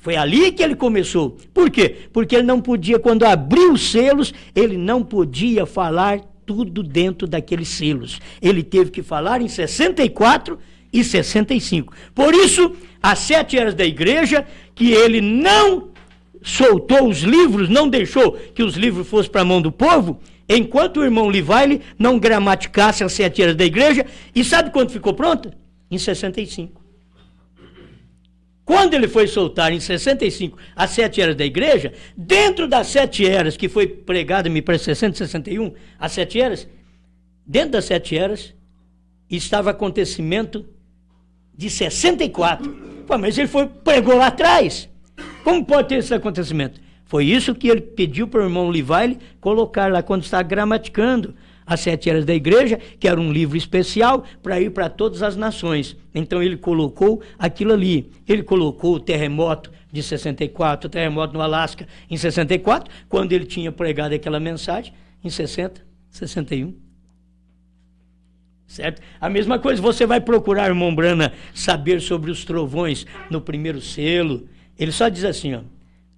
Foi ali que ele começou. Por quê? Porque ele não podia, quando abriu os selos, ele não podia falar tudo dentro daqueles selos. Ele teve que falar em 64 65. Por isso, as 7 eras da igreja, que ele não soltou os livros, não deixou que os livros fossem para a mão do povo, enquanto o irmão Livile não gramaticasse as 7 eras da igreja. E sabe quando ficou pronta? Em 65. Quando ele foi soltar em 65 as 7 eras da igreja, dentro das 7 eras que foi pregada, me parece 661, as 7 eras, dentro das 7 eras, estava acontecimento de 64. Pô, mas ele pregou lá atrás. Como pode ter esse acontecimento? Foi isso que ele pediu para o irmão Livile colocar lá quando está gramaticando as 7 eras da igreja, que era um livro especial para ir para todas as nações. Então ele colocou aquilo ali. Ele colocou o terremoto de 64, o terremoto no Alasca em 64, quando ele tinha pregado aquela mensagem em 60, 61. Certo? A mesma coisa, você vai procurar, irmão Brana, saber sobre os trovões no primeiro selo. Ele só diz assim, ó,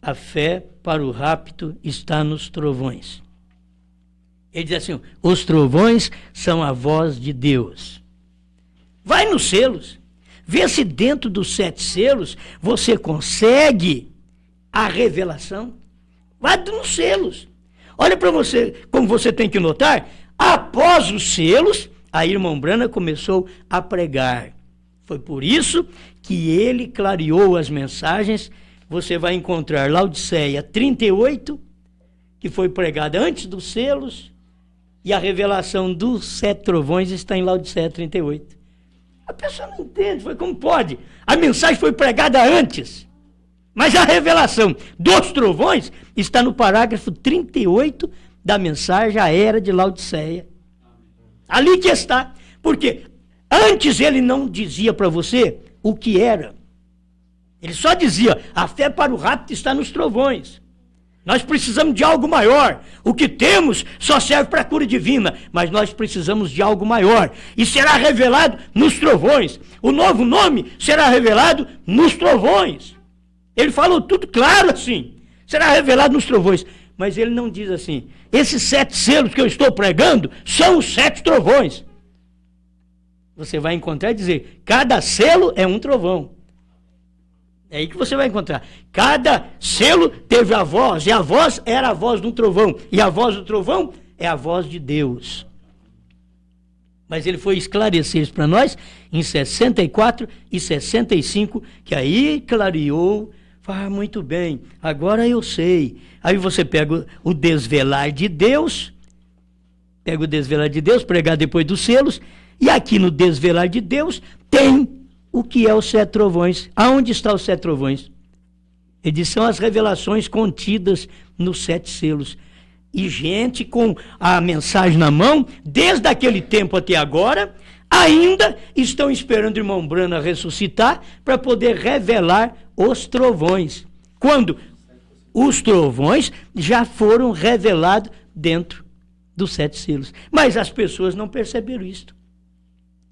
a fé para o rapto está nos trovões. Ele diz assim, os trovões são a voz de Deus. Vai nos selos, vê se dentro dos 7 selos você consegue a revelação. Vai nos selos. Olha para você, como você tem que notar, após os selos, a irmã Brana começou a pregar. Foi por isso que ele clareou as mensagens. Você vai encontrar Laodiceia 38, que foi pregada antes dos selos, e a revelação dos 7 trovões está em Laodiceia 38. A pessoa não entende, foi como pode? A mensagem foi pregada antes, mas a revelação dos trovões está no parágrafo 38 da mensagem, a era de Laodiceia. Ali que está, porque antes ele não dizia para você o que era. Ele só dizia, a fé para o rapto está nos trovões. Nós precisamos de algo maior. O que temos só serve para a cura divina, mas nós precisamos de algo maior. E será revelado nos trovões. O novo nome será revelado nos trovões. Ele falou tudo claro assim. Será revelado nos trovões. Mas ele não diz assim, esses 7 selos que eu estou pregando são os 7 trovões. Você vai encontrar e dizer, cada selo é um trovão. É aí que você vai encontrar. Cada selo teve a voz, e a voz era a voz de um trovão. E a voz do trovão é a voz de Deus. Mas ele foi esclarecer isso para nós em 64 e 65, que aí clareou. Ah, muito bem, agora eu sei. Aí você pega o desvelar de Deus, pregar depois dos selos, e aqui no desvelar de Deus tem o que é os 7 trovões. Aonde estão os 7 trovões? Eles são as revelações contidas nos 7 selos. E gente com a mensagem na mão, desde aquele tempo até agora, ainda estão esperando o irmão Brana ressuscitar para poder revelar os trovões. Quando os trovões já foram revelados dentro dos 7 selos. Mas as pessoas não perceberam isto.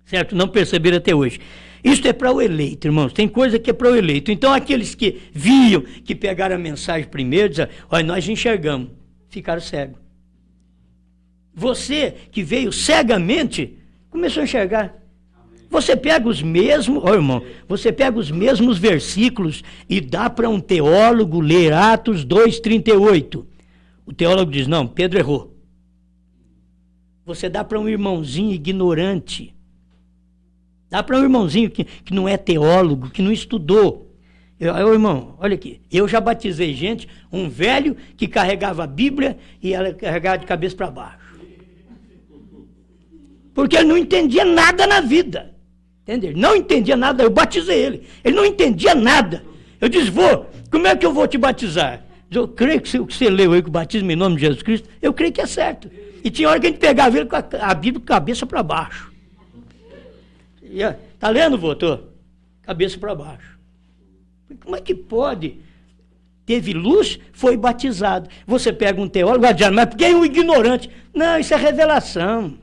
Certo? Não perceberam até hoje. Isto é para o eleito, irmãos. Tem coisa que é para o eleito. Então, aqueles que viam, que pegaram a mensagem primeiro, diziam, olha, nós enxergamos. Ficaram cegos. Você que veio cegamente, começou a enxergar. Você pega os mesmos, irmão, você pega os mesmos versículos e dá para um teólogo ler Atos 2:38. O teólogo diz, não, Pedro errou. Você dá para um irmãozinho ignorante. Dá para um irmãozinho que não é teólogo, que não estudou. Irmão, olha aqui, eu já batizei gente, um velho que carregava a Bíblia e ela carregava de cabeça para baixo. Porque ele não entendia nada na vida. Entendeu? Não entendia nada, eu batizei ele. Ele não entendia nada. Eu disse, como é que eu vou te batizar? Eu creio que o que você leu aí, que o batismo em nome de Jesus Cristo, eu creio que é certo. E tinha hora que a gente pegava ele com a Bíblia de cabeça para baixo. Está lendo, vô? Cabeça para baixo. Como é que pode? Teve luz, foi batizado. Você pega um teólogo, vai dizer, mas por que é um ignorante? Não, isso é revelação.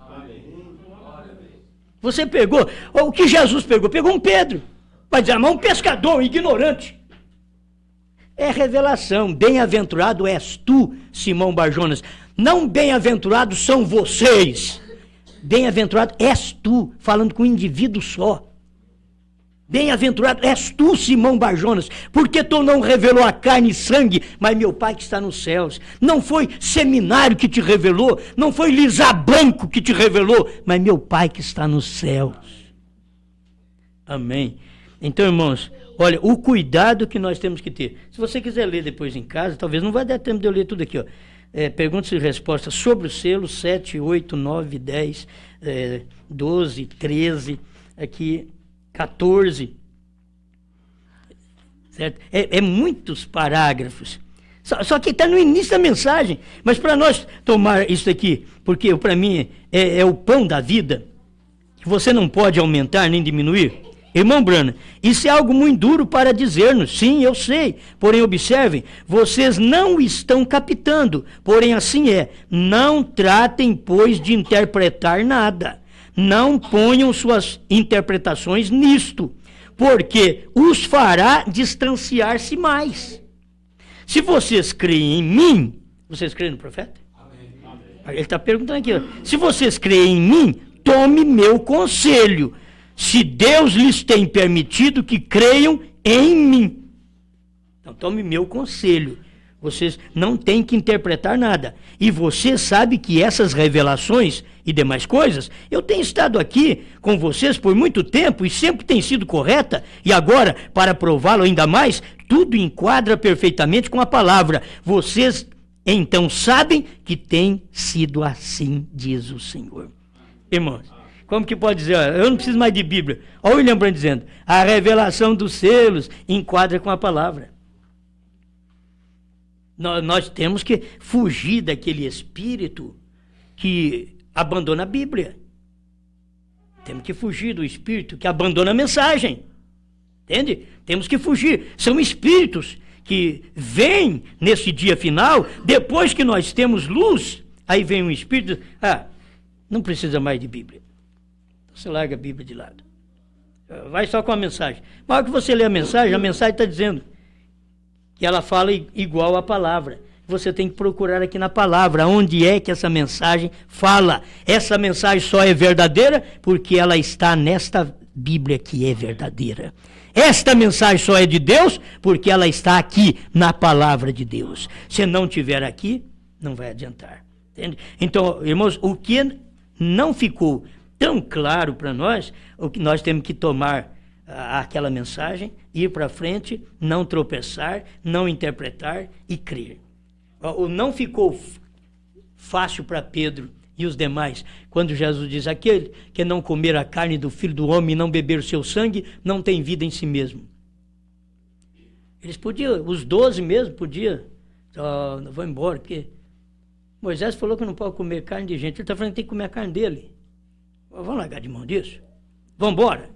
Você pegou, o que Jesus pegou? Pegou um Pedro. Vai dizer, mas um pescador, um ignorante. É revelação. Bem-aventurado és tu, Simão Barjonas. Não bem-aventurados são vocês. Bem-aventurado és tu, falando com um indivíduo só. Bem-aventurado és tu, Simão Barjonas, porque tu não revelou a carne e sangue, mas meu Pai que está nos céus. Não foi seminário que te revelou, não foi Lisabanco que te revelou, mas meu Pai que está nos céus. Amém. Então, irmãos, olha, o cuidado que nós temos que ter. Se você quiser ler depois em casa, talvez não vai dar tempo de eu ler tudo aqui, ó. Perguntas e respostas sobre o selo, 7, 8, 9, 10, 12, 13, aqui 14. Certo? Muitos parágrafos. Só que está no início da mensagem. Mas para nós tomar isso aqui, porque para mim é o pão da vida, que você não pode aumentar nem diminuir. Irmão Brana, isso é algo muito duro para dizer-nos. Sim, eu sei. Porém, observem, vocês não estão captando. Porém, assim é. Não tratem, pois, de interpretar nada. Não ponham suas interpretações nisto, porque os fará distanciar-se mais. Se vocês creem em mim, vocês creem no profeta? Amém. Ele está perguntando aqui, ó, se vocês creem em mim, tome meu conselho. Se Deus lhes tem permitido que creiam em mim. Então tome meu conselho. Vocês não têm que interpretar nada. E você sabe que essas revelações e demais coisas, eu tenho estado aqui com vocês por muito tempo e sempre tem sido correta. E agora, para prová-lo ainda mais, tudo enquadra perfeitamente com a palavra. Vocês então sabem que tem sido assim, diz o Senhor. Irmãos, como que pode dizer? Eu não preciso mais de Bíblia. Olha o William Brandt dizendo, a revelação dos selos enquadra com a palavra. Nós temos que fugir daquele espírito que abandona a Bíblia. Temos que fugir do espírito que abandona a mensagem. Entende? Temos que fugir. São espíritos que vêm nesse dia final, depois que nós temos luz, aí vem um espírito, não precisa mais de Bíblia. Então você larga a Bíblia de lado. Vai só com a mensagem. Na hora que você lê a mensagem está dizendo que ela fala igual à palavra. Você tem que procurar aqui na palavra, onde é que essa mensagem fala. Essa mensagem só é verdadeira porque ela está nesta Bíblia que é verdadeira. Esta mensagem só é de Deus porque ela está aqui na palavra de Deus. Se não tiver aqui, não vai adiantar. Entende? Então, irmãos, o que não ficou tão claro para nós, o que nós temos que tomar aquela mensagem, ir para frente, não tropeçar, não interpretar e crer. Não ficou fácil para Pedro e os demais, quando Jesus diz, aquele que não comer a carne do Filho do Homem e não beber o seu sangue, não tem vida em si mesmo. Eles podiam, os 12 mesmo podiam, vou embora, porque Moisés falou que não pode comer carne de gente, ele está falando que tem que comer a carne dele. Vamos largar de mão disso? Vamos embora?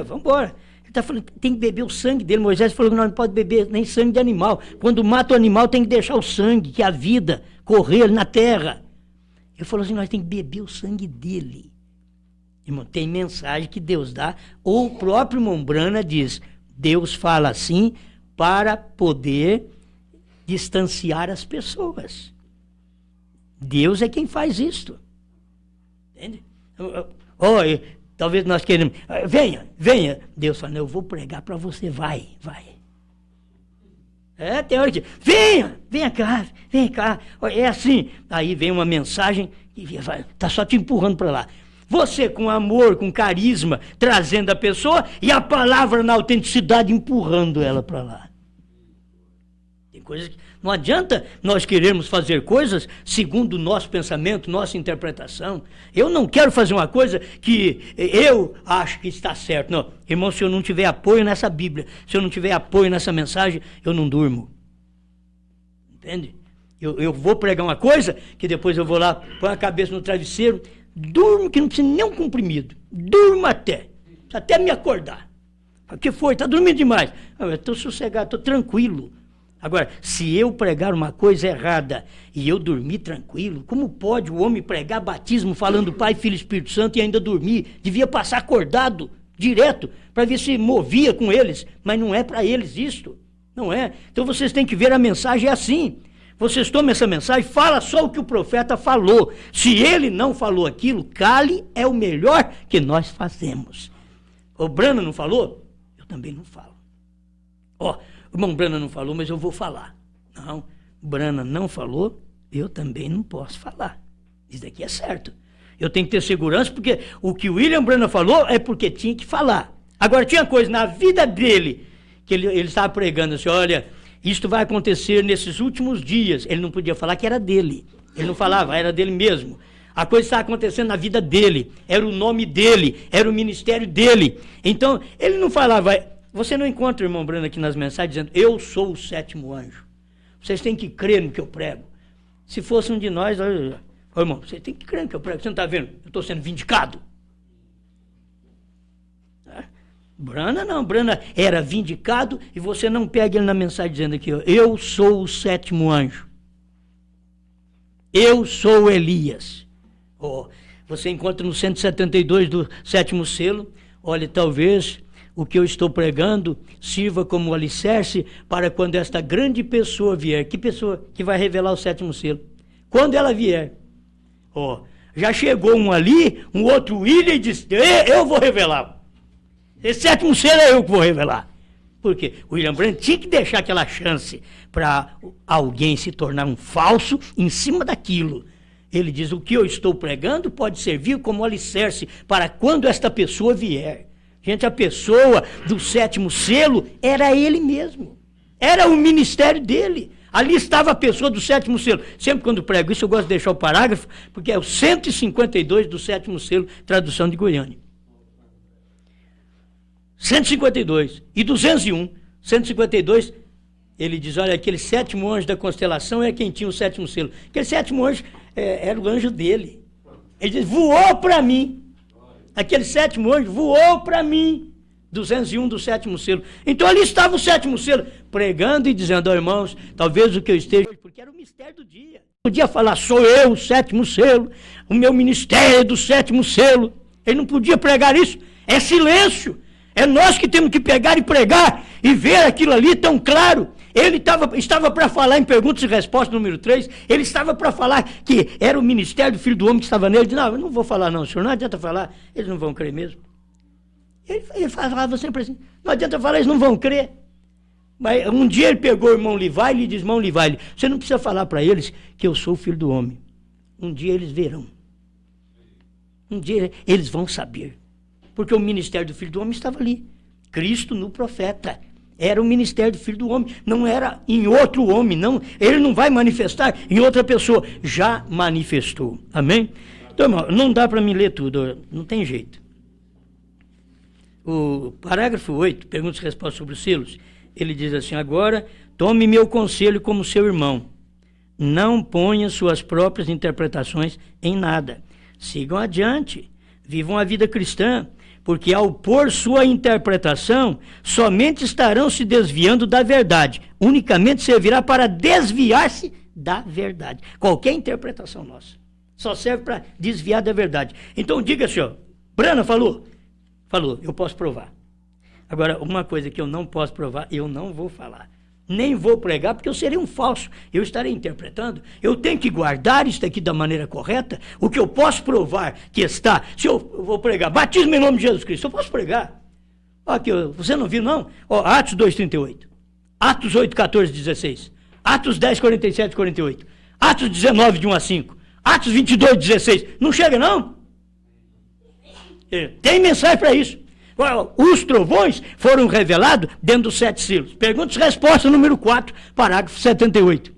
Vamos embora. Ele está falando que tem que beber o sangue dele. Moisés falou que não pode beber nem sangue de animal. Quando mata o animal, tem que deixar o sangue, que é a vida, correr na terra. Ele falou assim, nós temos que beber o sangue dele. Irmão, tem mensagem que Deus dá. Ou o próprio Mombrana diz, Deus fala assim para poder distanciar as pessoas. Deus é quem faz isto. Entende? Talvez nós queremos, venha. Deus fala, eu vou pregar para você, vai. Tem hora que, vem cá. É assim, aí vem uma mensagem e está só te empurrando para lá. Você com amor, com carisma, trazendo a pessoa e a palavra na autenticidade empurrando ela para lá. Tem coisas que não adianta nós querermos fazer coisas segundo o nosso pensamento, nossa interpretação. Eu não quero fazer uma coisa que eu acho que está certo. Não, irmão, se eu não tiver apoio nessa Bíblia, se eu não tiver apoio nessa mensagem, eu não durmo. Entende? Eu vou pregar uma coisa que depois eu vou lá, põe a cabeça no travesseiro, durmo que não precisa nem um comprimido. Durmo até me acordar. O que foi? Está dormindo demais. Eu estou sossegado, estou tranquilo. Agora, se eu pregar uma coisa errada e eu dormir tranquilo, como pode o homem pregar batismo falando Pai, Filho e Espírito Santo e ainda dormir? Devia passar acordado, direto, para ver se movia com eles. Mas não é para eles isto, não é. Então vocês têm que ver a mensagem assim. Vocês tomam essa mensagem, fala só o que o profeta falou. Se ele não falou aquilo, cale é o melhor que nós fazemos. O Brana não falou? Eu também não falo. Ó, o irmão Brana não falou, mas eu vou falar. Não, Brana não falou, eu também não posso falar. Isso daqui é certo. Eu tenho que ter segurança, porque o que o William Brana falou é porque tinha que falar. Agora, tinha coisa na vida dele, que ele estava pregando assim, olha, isto vai acontecer nesses últimos dias. Ele não podia falar que era dele. Ele não falava, era dele mesmo. A coisa estava acontecendo na vida dele, era o nome dele, era o ministério dele. Então, ele não falava, você não encontra o irmão Brana aqui nas mensagens dizendo, eu sou o sétimo anjo. Vocês têm que crer no que eu prego. Se fosse um de nós, ô irmão, você tem que crer no que eu prego. Você não está vendo? Eu estou sendo vindicado. Brana não, Brana era vindicado e você não pega ele na mensagem dizendo aqui, ó, eu sou o sétimo anjo. Eu sou Elias. Oh, você encontra no 172 do sétimo selo, olha, talvez o que eu estou pregando sirva como alicerce para quando esta grande pessoa vier. Que pessoa que vai revelar o sétimo selo? Quando ela vier. Oh, já chegou um ali, um outro William e disse, eu vou revelar. Esse sétimo selo é eu que vou revelar. Por quê? O William Branham tinha que deixar aquela chance para alguém se tornar um falso em cima daquilo. Ele diz, o que eu estou pregando pode servir como alicerce para quando esta pessoa vier. Gente, a pessoa do sétimo selo era ele mesmo. Era o ministério dele. Ali estava a pessoa do sétimo selo. Sempre quando prego isso, eu gosto de deixar o parágrafo, porque é o 152 do sétimo selo, tradução de Goiânia. 152 e 201. 152, ele diz, olha, aquele sétimo anjo da constelação é quem tinha o sétimo selo. Aquele sétimo anjo era o anjo dele. Ele diz, voou para mim. Aquele sétimo anjo voou para mim. 201 do sétimo selo. Então ali estava o sétimo selo, pregando e dizendo, irmãos, talvez o que eu esteja, porque era o mistério do dia. Podia falar, sou eu o sétimo selo, o meu ministério é do sétimo selo. Ele não podia pregar isso. É silêncio. É nós que temos que pegar e pregar e ver aquilo ali tão claro. Ele estava para falar em perguntas e respostas número 3, ele estava para falar que era o ministério do Filho do Homem que estava nele. Ele disse, não, eu não vou falar não, senhor, não adianta falar, eles não vão crer mesmo. Ele falava sempre assim, não adianta falar, eles não vão crer. Mas um dia ele pegou o irmão Livai e disse, irmão Livai, você não precisa falar para eles que eu sou o Filho do Homem. Um dia eles verão. Um dia eles vão saber. Porque o ministério do Filho do Homem estava ali. Cristo no profeta. Era o ministério do Filho do Homem. Não era em outro homem. Não, ele não vai manifestar em outra pessoa. Já manifestou. Amém? Então, irmão, não dá para me ler tudo. Não tem jeito. O parágrafo 8, perguntas e respostas sobre os selos. Ele diz assim, agora, tome meu conselho como seu irmão. Não ponha suas próprias interpretações em nada. Sigam adiante. Vivam a vida cristã. Porque ao pôr sua interpretação, somente estarão se desviando da verdade. Unicamente servirá para desviar-se da verdade. Qualquer interpretação nossa só serve para desviar da verdade. Então diga, senhor, Brana falou? Falou, eu posso provar. Agora, uma coisa que eu não posso provar, eu não vou falar. Nem vou pregar, porque eu serei um falso. Eu estarei interpretando. Eu tenho que guardar isso aqui da maneira correta. O que eu posso provar que está... Se eu vou pregar, batismo em nome de Jesus Cristo, eu posso pregar. Aqui, você não viu, não? Ó, Atos 2,38. Atos 8, 14, 16. Atos 10, 47, 48. Atos 19, de 1 a 5. Atos 22, 16. Não chega, não? Tem mensagem para isso. Os trovões foram revelados dentro dos 7 selos. Perguntas e respostas, número 4, parágrafo 78.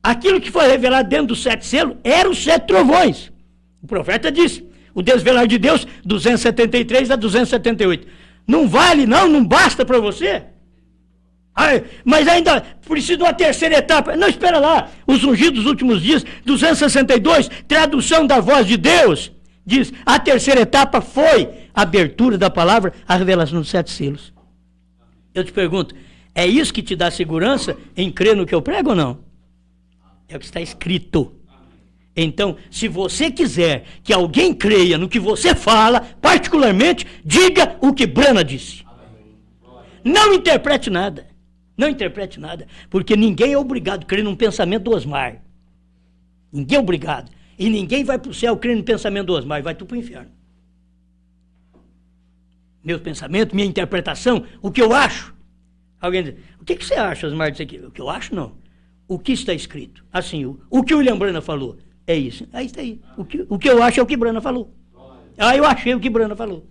Aquilo que foi revelado dentro dos 7 selos eram os 7 trovões. O profeta disse, o desvelar de Deus, 273 a 278. Não vale não, não basta para você? Mas ainda precisa de uma terceira etapa. Não, espera lá. Os ungidos dos últimos dias, 262, tradução da voz de Deus. Diz, a terceira etapa foi a abertura da palavra, a revelação dos 7 selos. Eu te pergunto, é isso que te dá segurança em crer no que eu prego ou não? É o que está escrito. Então, se você quiser que alguém creia no que você fala, particularmente, diga o que Brana disse. Não interprete nada. Não interprete nada. Porque ninguém é obrigado a crer num pensamento do Osmar. Ninguém é obrigado. E ninguém vai para o céu crendo no pensamento do Osmar, vai tu para o inferno. meus pensamentos, minha interpretação, o que eu acho. Alguém diz, o que você acha, Osmar, disso aqui? O que eu acho, não. O que está escrito? Assim, o que o William Brana falou. É isso. Aí está aí. O que eu acho é o que Brana falou. Eu achei o que Brana falou.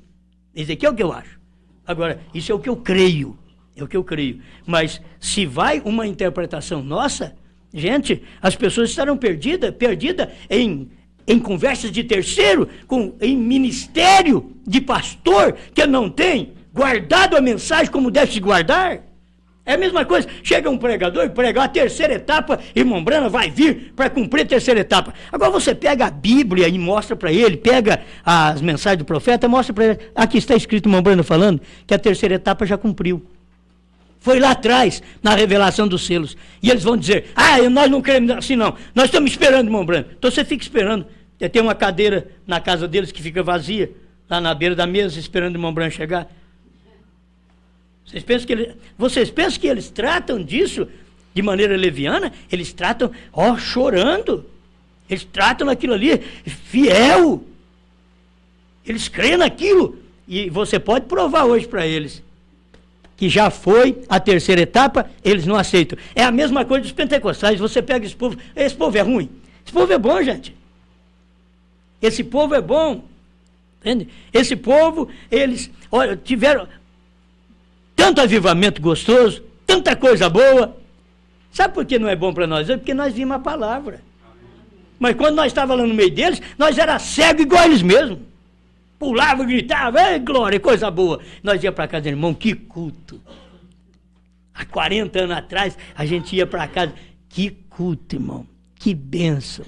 Esse aqui é o que eu acho. Agora, isso é o que eu creio. É o que eu creio. Mas se vai uma interpretação nossa, gente, as pessoas estarão perdidas em conversas de terceiro, em ministério de pastor que não tem guardado a mensagem como deve se guardar. É a mesma coisa. Chega um pregador e prega a terceira etapa, irmão Brana vai vir para cumprir a terceira etapa. Agora você pega a Bíblia e mostra para ele, pega as mensagens do profeta, mostra para ele, aqui está escrito, irmão Brana falando, que a terceira etapa já cumpriu. Foi lá atrás, na revelação dos selos. E eles vão dizer, nós não queremos assim não, nós estamos esperando, irmão Brana. Então você fica esperando. Tem uma cadeira na casa deles que fica vazia, lá na beira da mesa, esperando o irmão Brana chegar. Vocês pensam que eles tratam disso de maneira leviana? Eles tratam, chorando. Eles tratam aquilo ali fiel. Eles creem naquilo. E você pode provar hoje para eles que já foi a terceira etapa, eles não aceitam. É a mesma coisa dos pentecostais. Você pega esse povo é ruim. Esse povo é bom, gente. Esse povo é bom. Entende? Esse povo, eles tiveram tanto avivamento gostoso, tanta coisa boa. Sabe por que não é bom para nós? É porque nós vimos a palavra. Mas quando nós estávamos lá no meio deles, nós era cego igual eles mesmos. Pulava, gritava, glória, coisa boa. Nós ia para casa, irmão, que culto. Há 40 anos atrás, a gente ia para casa, que culto, irmão, que bênção.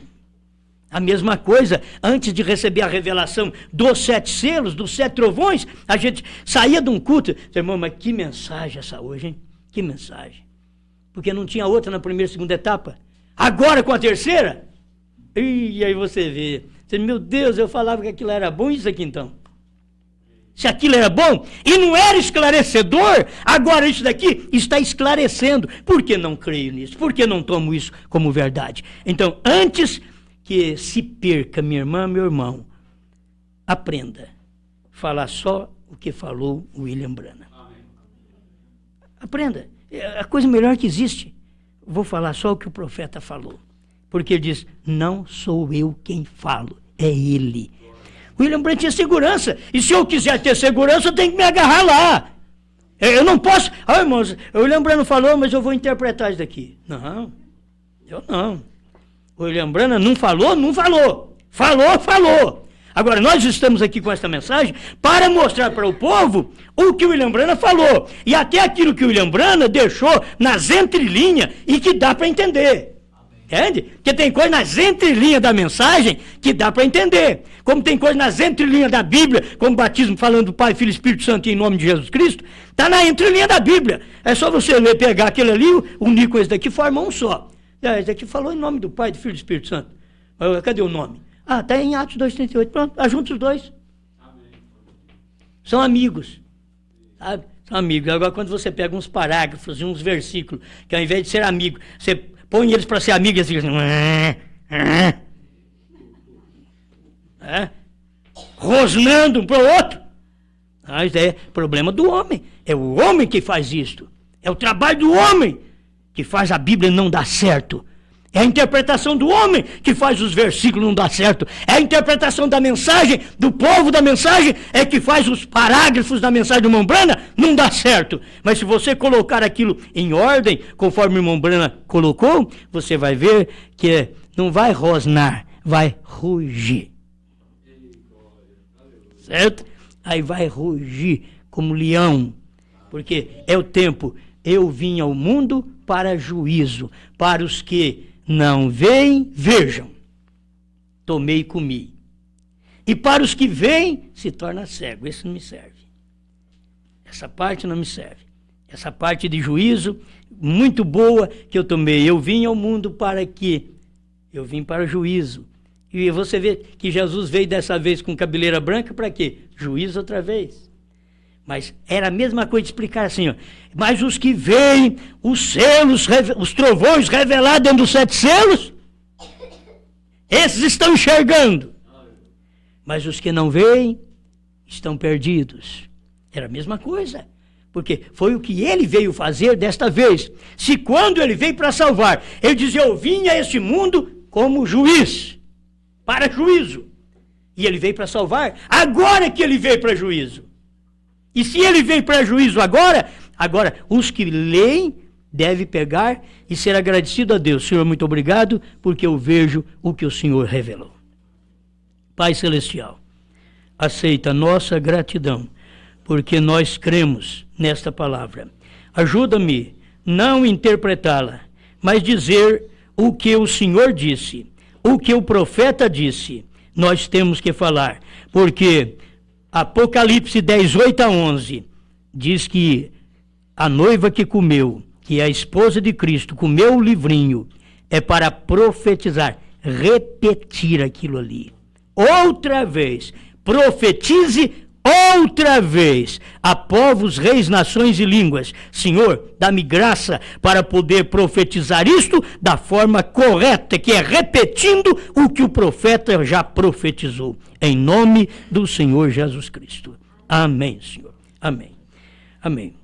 A mesma coisa, antes de receber a revelação dos 7 selos, dos 7 trovões, a gente saía de um culto. Irmão, mas que mensagem essa hoje, hein? Que mensagem. Porque não tinha outra na primeira e segunda etapa. Agora com a terceira, e aí você vê. Meu Deus, eu falava que aquilo era bom, isso aqui então. Se aquilo era bom e não era esclarecedor, agora isso daqui está esclarecendo. Por que não creio nisso? Por que não tomo isso como verdade? Então, antes que se perca, minha irmã, meu irmão, aprenda a falar só o que falou William Brana. Aprenda. É a coisa melhor que existe. Vou falar só o que o profeta falou. Porque ele diz, não sou eu quem falo, é ele. William Brana tinha segurança. E se eu quiser ter segurança, eu tenho que me agarrar lá. Eu não posso... irmãos, o William Brana falou, mas eu vou interpretar isso daqui. Não, eu não. O William Brana não falou, não falou. Falou, falou. Agora, nós estamos aqui com esta mensagem para mostrar para o povo o que o William Brana falou. E até aquilo que o William Brana deixou nas entrelinhas e que dá para entender. Entende? Porque tem coisa nas entrelinhas da mensagem que dá para entender. Como tem coisa nas entrelinhas da Bíblia, como batismo falando do Pai, Filho e Espírito Santo em nome de Jesus Cristo, está na entrelinha da Bíblia. É só você ler, pegar aquele ali, unir com esse daqui, forma um só. Esse daqui falou em nome do Pai, do Filho e do Espírito Santo. Cadê o nome? Está em Atos 2,38. Pronto, ajunta os dois. Amém. São amigos. Sabe? São amigos. Agora, quando você pega uns parágrafos e uns versículos, que ao invés de ser amigo, você põe eles para ser amigos e assim, rosnando um para o outro. Mas é problema do homem. É o homem que faz isto. É o trabalho do homem que faz a Bíblia não dar certo. É a interpretação do homem que faz os versículos não dar certo. É a interpretação da mensagem, do povo da mensagem, é que faz os parágrafos da mensagem do irmão Brana não dar certo. Mas se você colocar aquilo em ordem, conforme o irmão Brana colocou, você vai ver que não vai rosnar, vai rugir. Certo? Aí vai rugir como leão. Porque é o tempo. Eu vim ao mundo para juízo, para os que não veem, vejam. Tomei e comi. E para os que veem, se torna cego. Esse não me serve. Essa parte não me serve. Essa parte de juízo, muito boa, que eu tomei. Eu vim ao mundo para quê? Eu vim para o juízo. E você vê que Jesus veio dessa vez com cabeleira branca para quê? Juízo outra vez. Mas era a mesma coisa de explicar assim, ó. Mas os que veem os selos, os trovões revelados dentro dos 7 selos, esses estão enxergando. Mas os que não veem, estão perdidos. Era a mesma coisa. Porque foi o que ele veio fazer desta vez. Se quando ele veio para salvar, ele dizia, eu vim a este mundo como juiz, para juízo. E ele veio para salvar, agora que ele veio para juízo. E se ele veio para juízo agora os que leem devem pegar e ser agradecido a Deus. Senhor, muito obrigado, porque eu vejo o que o Senhor revelou. Pai Celestial, aceita a nossa gratidão, porque nós cremos nesta palavra. Ajuda-me não interpretá-la, mas dizer o que o Senhor disse, o que o profeta disse. Nós temos que falar, porque Apocalipse 10, 8 a 11 diz que a noiva que comeu, que é a esposa de Cristo, comeu o livrinho, é para profetizar, repetir aquilo ali. Outra vez, profetize outra vez a povos, reis, nações e línguas. Senhor, dá-me graça para poder profetizar isto da forma correta, que é repetindo o que o profeta já profetizou. Em nome do Senhor Jesus Cristo. Amém, Senhor. Amém. Amém.